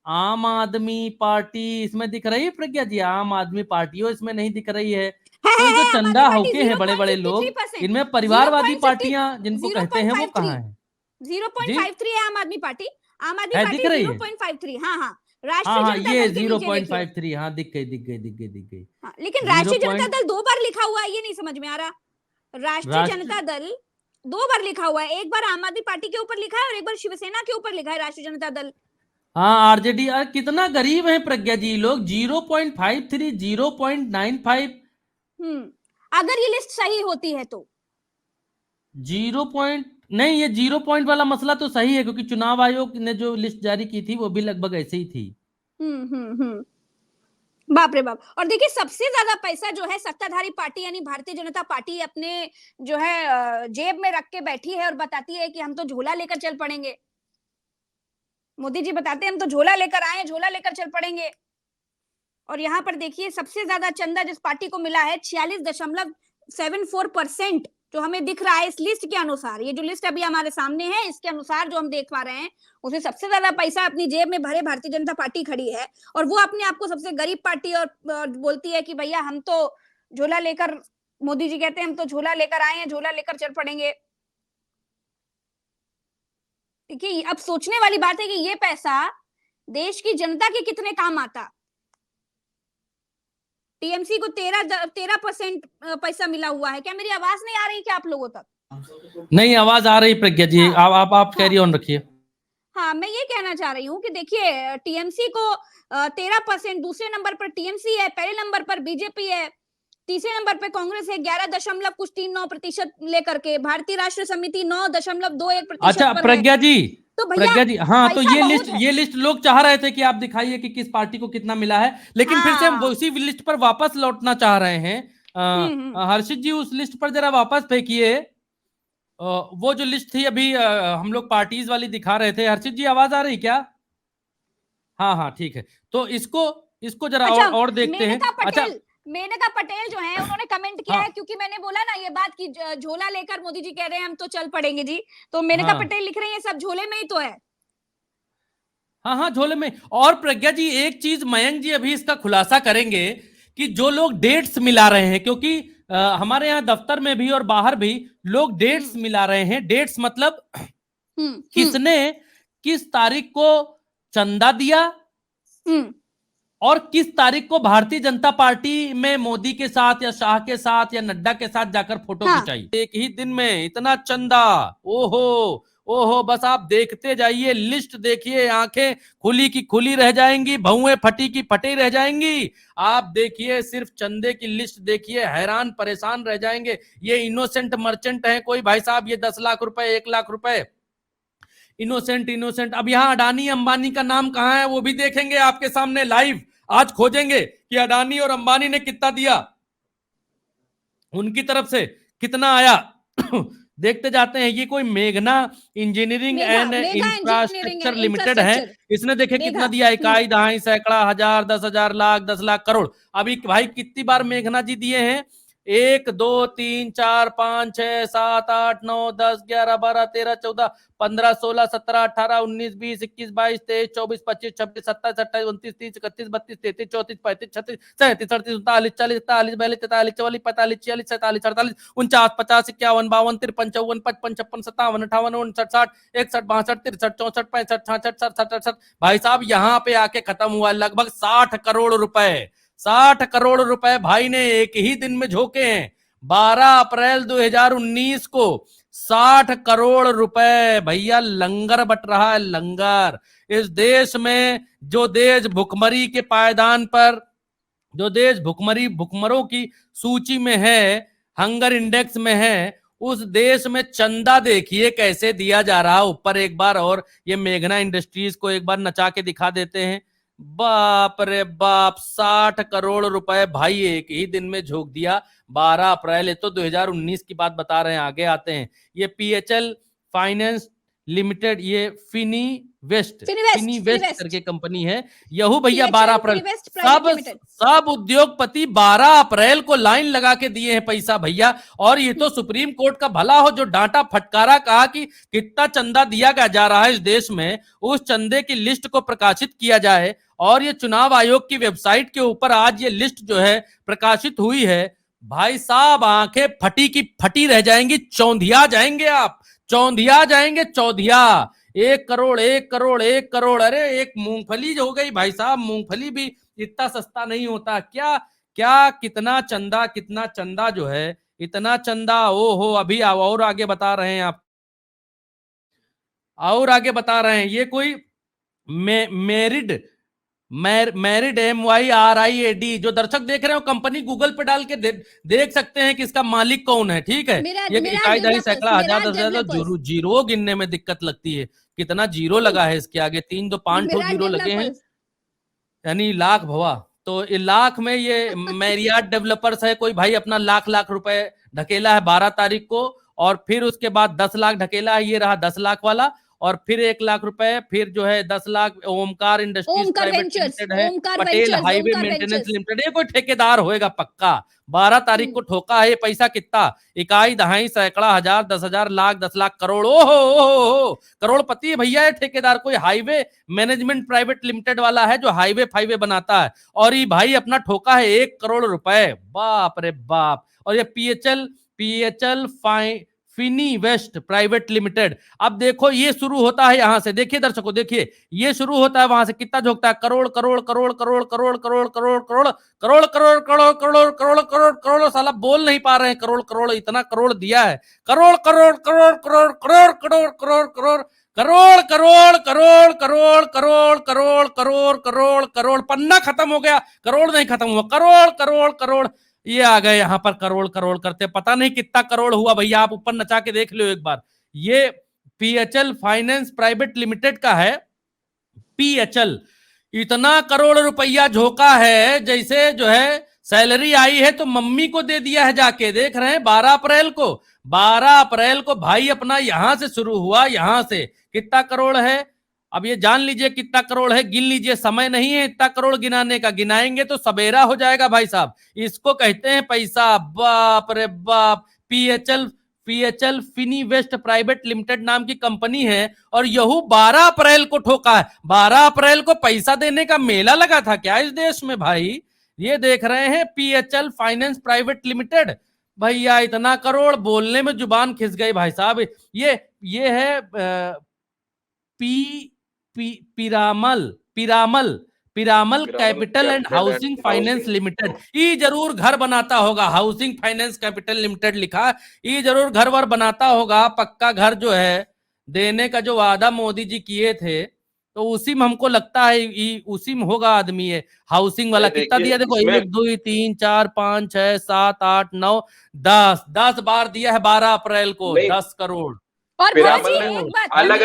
आम आदमी पार्टी इसमें दिख रही है प्रज्ञा जी? आम आदमी पार्टियों इसमें नहीं दिख रही है। तो ये जो आम आदमी चंदा पार्टी होके हैं बड़े बड़े लोग, 0.53%, इनमें परिवारवादी पार्टियां जिनको कहते हैं वो 0.53, कहाँ है? जी, 0.53 है आम आदमी पार्टी। आम आदमी है, दिख पार्टी रही है। 0.53। हाँ हाँ, हाँ राष्ट्रीय हाँ, जनता ये दल के नीचे देखिए। 0.53, हाँ दिख गई, दिख गई, दिख गई, दिख गई। हाँ, लेकिन जीरो राष्ट्रीय जनता पॉइंट दल 2 बार लिखा हुआ है, ये नहीं समझ में आ रहा। राष्ट्रीय राष्ट्र जनता दल 2 बार लिखा हुआ है, एक बार आम आदमी पार्टी के ऊपर लिखा है और एक बार शिवसेना के ऊपर लिखा है राष्ट्रीय जनता दल। हाँ, आरजेडी, कितना गरीब है प्रज्ञा जी लोग, 0.53, 0.95, अगर ये लिस्ट सही होती है तो 0 नहीं, ये 0 वाला मसला तो सही है, क्योंकि चुनाव आयोग ने जो लिस्ट जारी की थी वो भी लगभग ऐसे ही थी। बाप रे बाप। और देखिए सबसे ज्यादा पैसा जो है सत्ताधारी पार्टी यानी भारतीय जनता पार्टी अपने जो है जेब में रख के बैठी है और बताती है कि हम तो झोला लेकर चल पड़ेंगे। मोदी जी बताते हैं हम तो झोला लेकर आए, झोला लेकर चल पड़ेंगे। और यहाँ पर देखिए सबसे ज्यादा चंदा जिस पार्टी को मिला है 46.74%, जो हमें दिख रहा है इस लिस्ट के अनुसार। ये जो लिस्ट अभी हमारे सामने है इसके अनुसार जो हम देख पा रहे हैं, उसमें सबसे ज्यादा पैसा अपनी जेब में भरे भारतीय जनता पार्टी खड़ी है। और वो अपने आप को सबसे गरीब पार्टी और बोलती है कि भैया हम तो झोला लेकर, मोदी जी कहते हैं हम तो झोला लेकर आए हैं, झोला लेकर चल पड़ेंगे। देखिए अब सोचने वाली बात है कि ये पैसा देश की जनता के कितने काम आता। टीएमसी को 13% पैसा मिला हुआ है। क्या मेरी आवाज नहीं आ रही क्या आप लोगों तक? नहीं, आवाज आ रही प्रज्ञा जी। हाँ, आप कैरी ऑन रखिए। हाँ, मैं ये कहना चाह रही हूँ कि देखिए टीएमसी को 13%, दूसरे नंबर पर टीएमसी है, पहले नंबर पर बीजेपी है, तीसरे नंबर पे कांग्रेस है 11.39% लेकर के, भारतीय राष्ट्र समिति 9.21% अच्छा पर है। प्रज्ञा जी, तो भैया प्रज्ञा जी, हाँ, तो पैसा ये बहुत है। लिस्ट लोग चाह रहे थे कि आप दिखाइए कि किस पार्टी को कितना मिला है, लेकिन फिर से हम हाँ। उसी लिस्ट पर वापस लौटना चाह रहे हैं। हर्षित जी उस लिस्ट पर जरा वापस फेंकिए। वो जो लिस्ट थी अभी हम लोग पार्टीज वाली दिखा रहे थे। हर्षित जी आवाज आ रही क्या? हाँ हाँ, ठीक है। तो इसको जरा अच्छा, और देखते हैं। अच्छा, मेनका पटेल जो है उन्होंने कमेंट किया हाँ है, क्योंकि मैंने बोला ना ये बात कि झोला लेकर मोदी जी कह रहे हैं हम तो चल पड़ेंगे जी, तो मेनका हाँ पटेल लिख रही है सब झोले में ही तो है। हाँ हाँ, झोले में। और प्रज्ञा जी एक चीज मयंक जी अभी इसका खुलासा करेंगे कि जो लोग डेट्स मिला रहे हैं, क्योंकि हमारे यहाँ दफ्तर में भी और बाहर भी लोग डेट्स मिला रहे हैं। डेट्स मतलब किसने किस तारीख को चंदा दिया और किस तारीख को भारतीय जनता पार्टी में मोदी के साथ या शाह के साथ या नड्डा के साथ जाकर फोटो खिंचाई। एक ही दिन में इतना चंदा, ओहो ओहो, बस आप देखते जाइए, लिस्ट देखिए, आंखें खुली की खुली रह जाएंगी, भौएं फटी की फटी रह जाएंगी। आप देखिए, सिर्फ चंदे की लिस्ट देखिए, हैरान परेशान रह जाएंगे। ये इनोसेंट मर्चेंट है कोई भाई साहब, ये 10 लाख रुपए, 1 लाख रुपए, इनोसेंट। अब यहाँ अडानी अंबानी का नाम कहां है वो भी देखेंगे आपके सामने लाइव। आज खोजेंगे कि अडानी और अंबानी ने कितना दिया, उनकी तरफ से कितना आया। देखते जाते हैं। ये कोई मेघना इंजीनियरिंग एंड इंफ्रास्ट्रक्चर लिमिटेड है। इसने देखे कितना दिया, इकाई, दहाई, सैकड़ा, हजार, 10,000, लाख, 10 लाख, करोड़। अभी भाई कितनी बार मेघना जी दिए हैं? 1 2 3 4 5 6 7 8 9 10 11 12 13 14 15 16 17 18 19 20 21 22 23 24 25 26 27 28 29 30 31 32 33 34 35 36 37 38 39 40 41 42 43 44 45 46 47 48 49 50 51 52 53 54 55 56 57 58 59 60 61 62 63 64 65 66 67 68। भाई साहब यहाँ पे आके खत्म हुआ लगभग 60 करोड़ रुपए। 60 करोड़ रुपए भाई ने एक ही दिन में झोंके हैं। 12 अप्रैल 2019 को 60 करोड़ रुपए भैया लंगर बट रहा है, लंगर। इस देश में जो देश भुखमरी के पायदान पर, जो देश भुखमरों की सूची में है, हंगर इंडेक्स में है, उस देश में चंदा देखिए कैसे दिया जा रहा है ऊपर। एक बार और ये मेघना इंडस्ट्रीज को एक बार नचा के दिखा देते हैं। बाप रे बाप, 60 करोड़ रुपए भाई एक ही दिन में झोंक दिया। 12 अप्रैल, ये तो 2019 की बात बता रहे हैं। आगे आते हैं, ये पीएचएल फाइनेंस लिमिटेड, ये फिनी वेस्ट करके कंपनी है। यहू भैया 12 अप्रैल, सब उद्योगपति 12 अप्रैल को लाइन लगा के दिए हैं पैसा भैया। और ये तो सुप्रीम कोर्ट का भला हो जो डांटा फटकारा, कहा कि कितना चंदा दिया जा रहा है इस देश में, उस चंदे की लिस्ट को प्रकाशित किया जाए। और ये चुनाव आयोग की वेबसाइट के ऊपर आज ये लिस्ट जो है प्रकाशित हुई है। भाई साहब आंखें फटी की फटी रह जाएंगी, चौंधिया जाएंगे आप, चौंधिया जाएंगे, चौधिया। 1 करोड़ 1 करोड़ 1 करोड़, अरे एक मूंगफली हो गई भाई साहब। मूंगफली भी इतना सस्ता नहीं होता क्या? क्या कितना चंदा जो है, इतना चंदा, ओ हो। अभी और आगे बता रहे हैं आप, और आगे बता रहे हैं। ये कोई मैरिड MYRIAD, जो दर्शक देख रहे हो कंपनी गूगल पे डाल के देख सकते हैं कि इसका मालिक कौन है। ठीक है, ये इकाई, दहाई, सैकड़ा, हजार, 10,000 जीरो गिनने में दिक्कत लगती है। कितना जीरो लगा है इसके आगे? 3 2 5 जीरो लगे हैं, यानी लाख भवा। तो ये लाख में ये मैरियाट डेवलपर्स है कोई भाई, अपना लाख रुपए ढकेला है 12 तारीख को। और फिर उसके बाद 10 लाख ढकेला है, ये रहा 10 लाख वाला। और फिर 1 लाख रुपए, फिर जो है 10 lakh Omkar industries private limited है, पटेल हाईवे मेंटेनेंस लिमिटेड, ये कोई ठेकेदार होएगा पक्का। 12 तारीख को ठोका है ये पैसा। कितना? इकाई, दहाई, सैकड़ा, हजार, 10,000, लाख, 10 लाख, करोड़। ओहो, करोड़पति है भैया ये ठेकेदार। कोई हाईवे मैनेजमेंट प्राइवेट लिमिटेड वाला है जो हाईवे फाईवे बनाता है। और ये भाई अपना ठोका है 1 करोड़ रुपए। बाप रे बाप। और ये PHL Fininvest private limited. अब देखो ये शुरू होता है यहां से, देखिए दर्शकों, देखिए ये शुरू होता है वहां से। कितना झोंकता है? करोड़ करोड़ करोड़ करोड़ करोड़ करोड़ करोड़ करोड़ करोड़ करोड़ करोड़ करोड़ करोड़ करोड़ करोड़। साला बोल नहीं पा रहे हैं, करोड़ करोड़, इतना करोड़ दिया है। करोड़ करोड़ करोड़ करोड़ करोड़ करोड़ करोड़ करोड़ करोड़ करोड़ करोड़ करोड़ करोड़ करोड़ करोड़ करोड़ करोड़। पन्ना खत्म हो गया, करोड़ नहीं खत्म हुआ। करोड़ करोड़ करोड़, ये आ गए यहां पर करोड़ करोड़ करते। पता नहीं कितना करोड़ हुआ भैया, आप ऊपर नचा के देख लो एक बार। ये पीएचएल फाइनेंस प्राइवेट लिमिटेड का है। पीएचएल इतना करोड़ रुपया झोंका है जैसे जो है सैलरी आई है तो मम्मी को दे दिया है जाके। देख रहे हैं 12 अप्रैल को, 12 अप्रैल को भाई अपना यहां से शुरू हुआ। यहां से कितना करोड़ है अब ये जान लीजिए, कितना करोड़ है गिन लीजिए। समय नहीं है इतना करोड़ गिनाने का, गिनाएंगे तो सवेरा हो जाएगा भाई साहब। इसको कहते हैं पैसा। बाप रे बाप। PHL Fininvest private limited नाम की कंपनी है और यहू 12 अप्रैल को ठोका है। 12 अप्रैल को पैसा देने का मेला लगा था क्या इस देश में भाई? ये देख रहे हैं पीएचएल फाइनेंस प्राइवेट लिमिटेड। भैया इतना करोड़, बोलने में जुबान खिस गई भाई साहब। ये है Piramal capital and housing finance limited. ये जरूर घर बनाता होगा, हाउसिंग फाइनेंस कैपिटल लिमिटेड लिखा, ये जरूर घर वर बनाता होगा। पक्का घर जो है देने का जो वादा मोदी जी किए थे तो उसी में हमको लगता है उसी में होगा आदमी है हाउसिंग वाला। कितना दिया देखो, 1 2 3 4 5 6 7 8 9 10 बार दिया है 12 अप्रैल को 10 करोड़। और अलग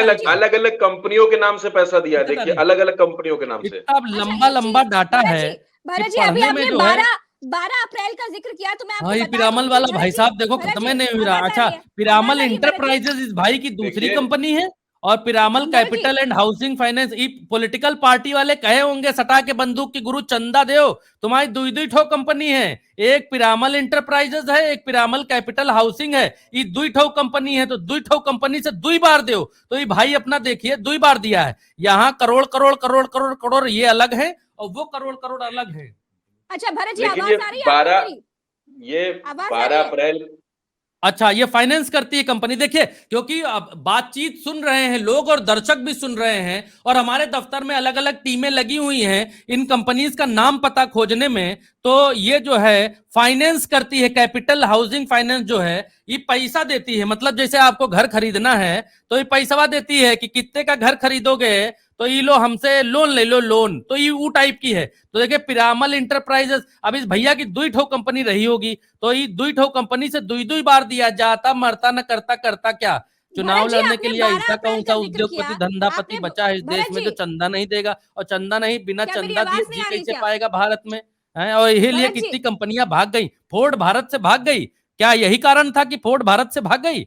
अलग कंपनियों के नाम से पैसा दिया। देखिए अलग अलग कंपनियों के नाम से लंबा डाटा है। भारत जी अभी आपने 12 अप्रैल का जिक्र किया तो मैं आपको हाँ, ये बता पिरामल दूं कि वाला भरत भाई जी, साहब देखो भरत खत्म जी, ही नहीं हो रहा। आवाज आ अच्छा, रही है, पिरामल आवाज आ रही है भरत जी। इंटरप्राइजेज इस भाई की दूसरी देखिए, कंपनी है, और Piramal Bharat ji, capital and housing finance, ई पॉलिटिकल पार्टी वाले कहे होंगे सटा के बंदूक की गुरु चंदा देओ, तुम्हारी दुई दुई ठो कंपनी है, एक पिरामल इंटरप्राइजेज है, एक पिरामल कैपिटल हाउसिंग है, ये दुई ठो कंपनी है, तो दुई ठो कंपनी से दुई बार दो, तो ये भाई अपना देखिए दुई बार दिया है। यहाँ करोड़ करोड़ करोड़ करोड़ करोड़ ये अलग है, और वो करोड़ करोड़ अलग है। अच्छा भरत जी, लेकिन आवाज ये आ रही है आपको 12 मेरी? ये आवाज आ रही 12 है? अप्रैल अच्छा, ये फाइनेंस करती है कंपनी। देखिए, क्योंकि अब बातचीत सुन रहे हैं लोग और दर्शक भी सुन रहे हैं, और हमारे दफ्तर में अलग अलग टीमें लगी हुई हैं इन कंपनीज का नाम पता खोजने में। तो ये जो है फाइनेंस करती है, कैपिटल हाउसिंग फाइनेंस जो है ये पैसा देती है। मतलब जैसे आपको घर खरीदना है तो ये पैसा देती है कि कितने का घर खरीदोगे तो ये लो हमसे लोन ले लो, लोन तो ये वो टाइप की है। तो देखिए, पिरामल इंटरप्राइजेस, अब इस भैया की दुई ठो कंपनी रही होगी, तो ये दुई ठो कंपनी से दुई दुई बार दिया, जाता मरता न करता करता क्या। चुनाव भरत जी, लड़ने के आपने लिए 12 ऐसा अप्रैल कौन का सा जिक्र उद्योगपति किया, धंधापति आपने बचा है इस देश भरत में जी, जो चंदा नहीं देगा, और चंदा नहीं, बिना क्या मेरी चंदा आवाज दिए नहीं जी आ रही कैसे क्या? पाएगा भारत में है। और यही लिए भरत जी, कितनी कंपनियां भाग गई, फोर्ड भारत से भाग गई, क्या यही कारण था कि फोर्ड भारत से भाग गई?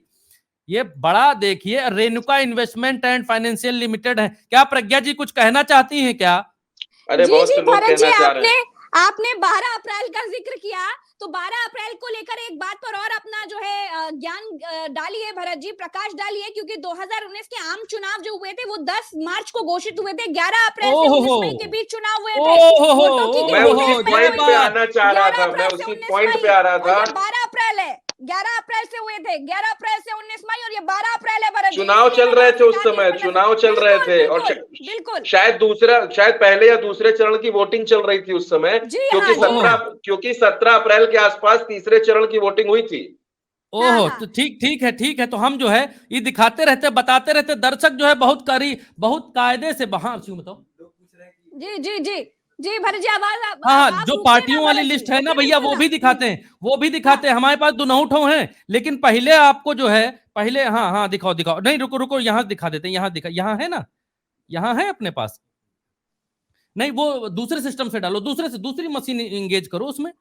ये बड़ा देखिए, Renuka investment and financial limited है। क्या प्रज्ञा जी कुछ कहना चाहती हैं क्या? अरे जी बहुत जी से लोग भरत जी, कहना चाह रहे हैं। आपने 12 अप्रैल का जिक्र किया, तो 12 अप्रैल को लेकर एक बात पर और अपना जो है ज्ञान डालिए भरत जी, प्रकाश डालिए, क्योंकि 2019 के आम चुनाव जो हुए थे वो 10 मार्च को घोषित हुए थे, 11 अप्रैल से 19 मई के बीच चुनाव हुए थे, वोटों की मैं गिनती उसी 10 मई पॉइंट को पे हुई थी, आना चाह रहा 11 था, मैं अप्रैल से उसी 19 पॉइंट मई, पे आ रहा और था। ये 12 अप्रैल है, 11 अप्रैल से हुए थे, 11 अप्रैल से 19 मई, और ये 12 अप्रैल है भरत जी। चुनाव इसलिए चल मैंने रहे थे आपसे उस कहा कि समय, इस पर चुनाव नजर- चल रहे बिल्कुल थे, और बिल्कुल बिल्कुल, शायद पहले या दूसरे चरण की वोटिंग चल रही थी उस समय, जी क्योंकि हाँ, जी हाँ, 17 अप्रैल के आसपास तीसरे चरण की वोटिंग हुई थी। हाँ ओहो, हाँ, तो ठीक ठीक है, ठीक है। तो हम जो है ये दिखाते रहते, बताते रहते, दर्शक जो है बहुत बहुत कायदे से हाँ क्यों बताओ। जी जी जी जी भरत जी, आवाज हाँ हाँ, आप जो रुकिए ना पार्टियों वाली भरत जी, लिस्ट है ना रुकिए भैया, बिल्कुल वो ना, भी दिखाते हैं, वो भी दिखाते हाँ हैं। हमारे पास दुनौठों हैं, लेकिन पहले आपको जो है, पहले हाँ हाँ दिखाओ दिखाओ, नहीं रुको रुको, यहाँ दिखा देते हैं, यहाँ दिखा, यहाँ है ना, यहाँ है अपने पास। नहीं, वो दूसरे सिस्टम से डालो, दूसरे से दूसरी मशीन इंगेज करो उसमें।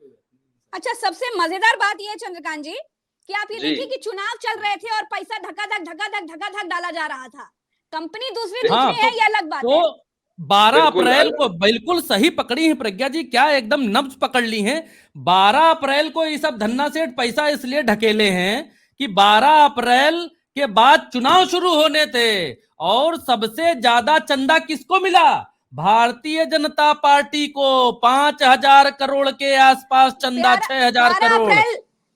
अच्छा, सबसे मजेदार बात यह है चंद्रकांत जी कि आप ये जी देखिए कि चुनाव चल रहे थे और पैसा धक्का धक डाला जा रहा था, कंपनी दूसरी हाँ, दूसरी है, ये अलग बात है। तो 12 बिल्कुल अप्रैल को बिल्कुल सही पकड़ी है प्रज्ञा जी, क्या एकदम नब्ज पकड़ ली है। 12 अप्रैल को ये सब धन्ना सेठ पैसा इसलिए ढकेले हैं कि 12 अप्रैल के बाद चुनाव शुरू होने थे, और सबसे ज्यादा चंदा किसको मिला? भारतीय जनता पार्टी को। 5,000 करोड़ के आसपास चंदा, 6,000 करोड़।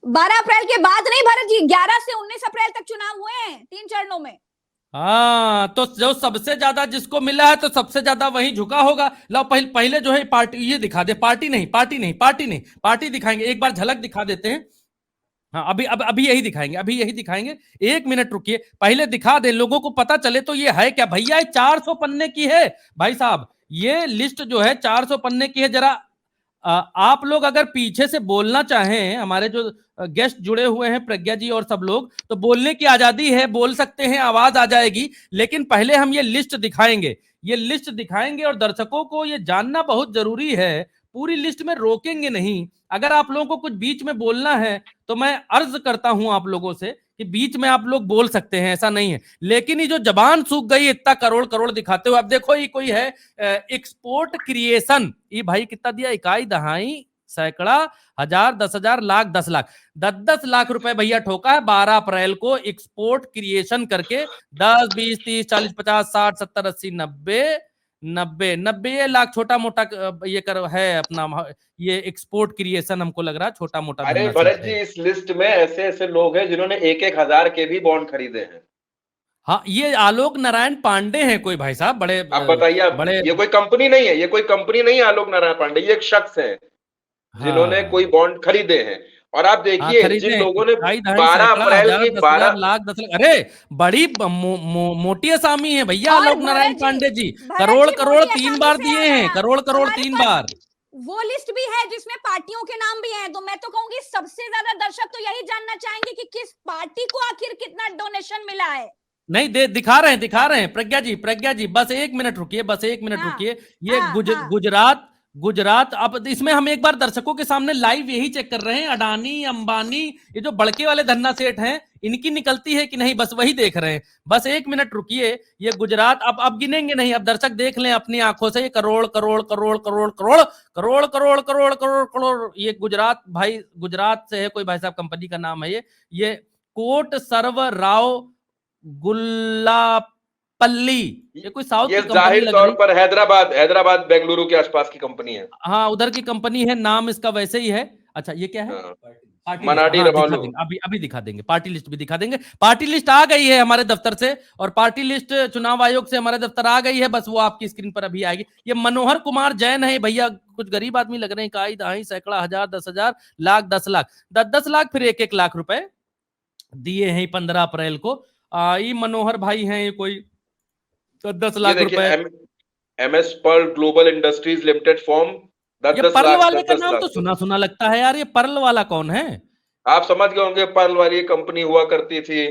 12 अप्रैल के बाद नहीं भरत जी, 11 से 19 अप्रैल तक चुनाव हुए हैं 3 चरणों में। हाँ, तो जो सबसे ज्यादा जिसको मिला है तो सबसे ज्यादा वही झुका होगा। लो पहले जो है पार्टी ये दिखा दे, पार्टी दिखाएंगे, एक बार झलक दिखा देते हैं। हाँ, अभी यही दिखाएंगे, अभी यही दिखाएंगे। 1 मिनट रुकिए, पहले दिखा दे, लोगों को पता चले तो ये है क्या भैया। 400 पन्ने की है भाई साहब, ये लिस्ट जो है 400 पन्ने की है। जरा आप लोग अगर पीछे से बोलना चाहें, हमारे जो गेस्ट जुड़े हुए हैं प्रज्ञा जी और सब लोग, तो बोलने की आजादी है, बोल सकते हैं, आवाज आ जाएगी। लेकिन पहले हम ये लिस्ट दिखाएंगे, ये लिस्ट दिखाएंगे, और दर्शकों को ये जानना बहुत जरूरी है। पूरी लिस्ट में रोकेंगे नहीं। अगर आप लोगों को कुछ बीच में बोलना है तो मैं अर्ज करता हूं आप लोगों से कि बीच में आप लोग बोल सकते हैं, ऐसा नहीं है। लेकिन ये जो जबान सूख गई इतना करोड़ करोड़ दिखाते हुए, अब देखो ये कोई है एक्सपोर्ट क्रिएशन, ये भाई कितना दिया, इकाई दहाई सैकड़ा हजार 10,000 लाख 10 लाख, 10 लाख रुपए भैया ठोका है 12 अप्रैल को एक्सपोर्ट क्रिएशन करके। 10 20 30 40 50 60 70 80 90 ये लाख छोटा मोटा ये कर है अपना, ये एक्सपोर्ट क्रिएशन हमको लग रहा है छोटा मोटा अरे धंधा भरत सीख जी, है। इस लिस्ट में ऐसे ऐसे लोग हैं जिन्होंने 1-1 हजार के भी बॉन्ड खरीदे हैं। हाँ, ये आलोक नारायण पांडे हैं कोई भाई साहब, बड़े आप बताइए, बड़े। ये कोई कंपनी नहीं है, ये कोई कंपनी नहीं है आलोक नारायण पांडे, ये एक शख्स है जिन्होंने हाँ कोई बॉन्ड खरीदे हैं। और आप हाँ, देखिए, जिन खरीदे लोगों ने ढाई दहाई 12 सैकड़ा अप्रैल हजार की 10,000 लाख 10 लाख, अरे बड़ी मोटी असामी है भैया और आलोक नारायण भरत पांडे जी। भरत करोड़ जी, करोड़ मोटी 3 आसामी बार से दिए आ हैं, गया। करोड़ करोड़ हमारे 3 पास बार। वो लिस्ट भी है जिसमें पार्टियों के नाम भी हैं, तो मैं तो कहूंगी सबसे ज्यादा दर्शक तो यही जानना चाहेंगे कि किस पार्टी को आखिर कितना डोनेशन मिला है। नहीं दिखा रहे हैं प्रज्ञा जी, बस 1 मिनट रुकिए, बस 1 मिनट हाँ रुकिए। ये हाँ हाँ, गुजरात गुजरात। अब इसमें हम एक बार दर्शकों के सामने लाइव यही चेक कर रहे हैं, अडानी अंबानी ये जो बड़के वाले धन्ना सेठ हैं इनकी निकलती है कि नहीं, बस वही देख रहे हैं। बस 1 मिनट रुकिए, ये गुजरात अब गिनेंगे नहीं, अब दर्शक देख लें अपनी आंखों से, ये करोड़ करोड़ करोड़ करोड़ करोड़ करोड़ करोड़ करोड़ करोड़ करोड़, ये गुजरात भाई, गुजरात से है कोई भाई साहब, कंपनी का नाम है ये कोट सर्व राव गुल्लापल्ली, ये कोई साउथ ये की कंपनी जाहिर लग तौर रही। पर हैदराबाद बेंगलुरु के आसपास की कंपनी है। हाँ उधर की कंपनी है, नाम इसका वैसे ही है। अच्छा ये क्या है? हाँ, पार्टी लिस्ट। मनाडी हाँ दिखा रमालू। देंगे, अभी दिखा देंगे, पार्टी लिस्ट भी दिखा देंगे। पार्टी लिस्ट आ गई है हमारे दफ्तर से, और पार्टी लिस्ट चुनाव आयोग से हमारे दफ्तर आ गई है, बस वो आपकी स्क्रीन पर अभी आएगी। ये मनोहर कुमार जैन है भैया, कुछ गरीब आदमी लग रहे हैं, इकाई दहाई सैकड़ा हजार 10,000 लाख 10 लाख 10-10 लाख फिर 1-1 लाख रुपए दिए हैं 15 अप्रैल को। ये मनोहर भाई हैं, ये कोई 10 ये लाख देखिए रुपए। MS pearl global industries limited form ये 10-10 पर्ल लाख वाले का 10-10 नाम तो लाख। सुना सुना लगता है यार, ये पर्ल वाला कौन है? आप समझ गए होंगे, पर्ल वाली कंपनी हुआ करती थी,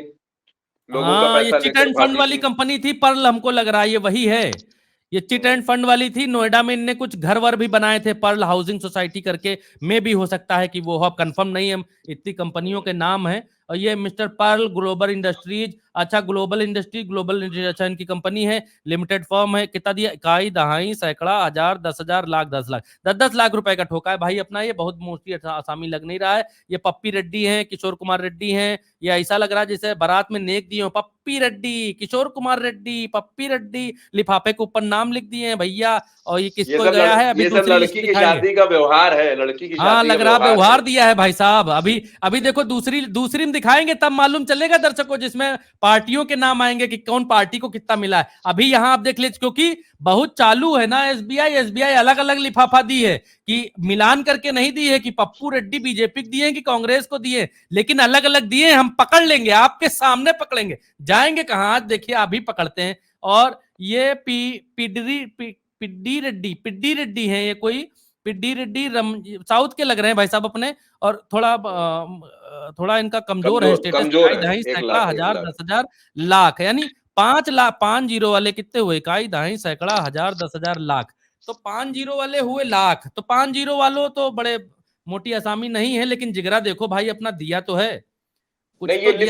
लोगों का हाँ ये पैसा चिट लेकर एंड फंड भागी वाली थी। कंपनी थी पर्ल, हमको लग रहा है ये वही है। ये चिट एंड फंड वाली थी, नोएडा में इनने कुछ घर वर भी बनाए थे, पर्ल हाउसिंग सोसाइटी करके, में भी हो सकता है कि वो हो, कंफर्म नहीं है, इतनी कंपनियों के नाम है। और ये मिस्टर पर्ल ग्लोबल इंडस्ट्रीज, अच्छा ग्लोबल इंडस्ट्रीज, अच्छा इनकी कंपनी है, लिमिटेड फर्म है। कितना दिया? इकाई दहाई सैकड़ा हजार 10,000 लाख 10 लाख 10-10 लाख रुपए का ठोका है भाई अपना। ये बहुत मोस्टली आसामी लग नहीं रहा है। ये पप्पी रेड्डी हैं, किशोर कुमार रेड्डी हैं, ये ऐसा लग रहा है जैसे बारात में नेक दिए हो, पप्पी रेड्डी, किशोर कुमार रेड्डी, पप्पी रेड्डी, लिफाफे के ऊपर नाम लिख दिए हैं भैया। और ये किसको गया है, अभी ये सब दूसरी लिस्ट लड़की की दिखाएंगे। शादी का व्यवहार है, लड़की की हाँ शादी लग का रहा व्यवहार व्यवहार है। दिया है भाई साहब। अभी देखो दूसरी में दिखाएंगे, तब मालूम चलेगा दर्शकों, जिसमें पार्टियों के नाम आएंगे कि कौन पार्टी को कितना मिला है। अभी यहाँ आप देख लीजिए, क्योंकि बहुत चालू है ना, एसबीआई अलग अलग लिफाफा दी है, कि मिलान करके नहीं दी है कि पप्पू रेड्डी बीजेपी को दिए कि कांग्रेस को दिए, लेकिन अलग अलग दिए। हम पकड़ लेंगे, आपके सामने पकड़ेंगे, जाएंगे कहाँ, देखिए अभी पकड़ते हैं। और ये पिड्डी रेड्डी हैं, ये कोई पिड्डी रेड्डी साउथ के लग रहे हैं भाई साहब अपने, और थोड़ा इनका कमजोर है स्टेटस। कमजोर है। दहाई 1 सैकड़ा लाख 1 हजार लाख 10,000 लाख, यानी 5 लाख 5 जीरो वाले कितने हुए? इकाई दहाई सैकड़ा हजार 10,000 लाख, तो 5 जीरो वाले हुए लाख। तो 5 जीरो वालों तो बड़े मोटी आसामी नहीं है, लेकिन जिगरा देखो भाई अपना दिया तो है, कुछ नहीं, तो दिया। ये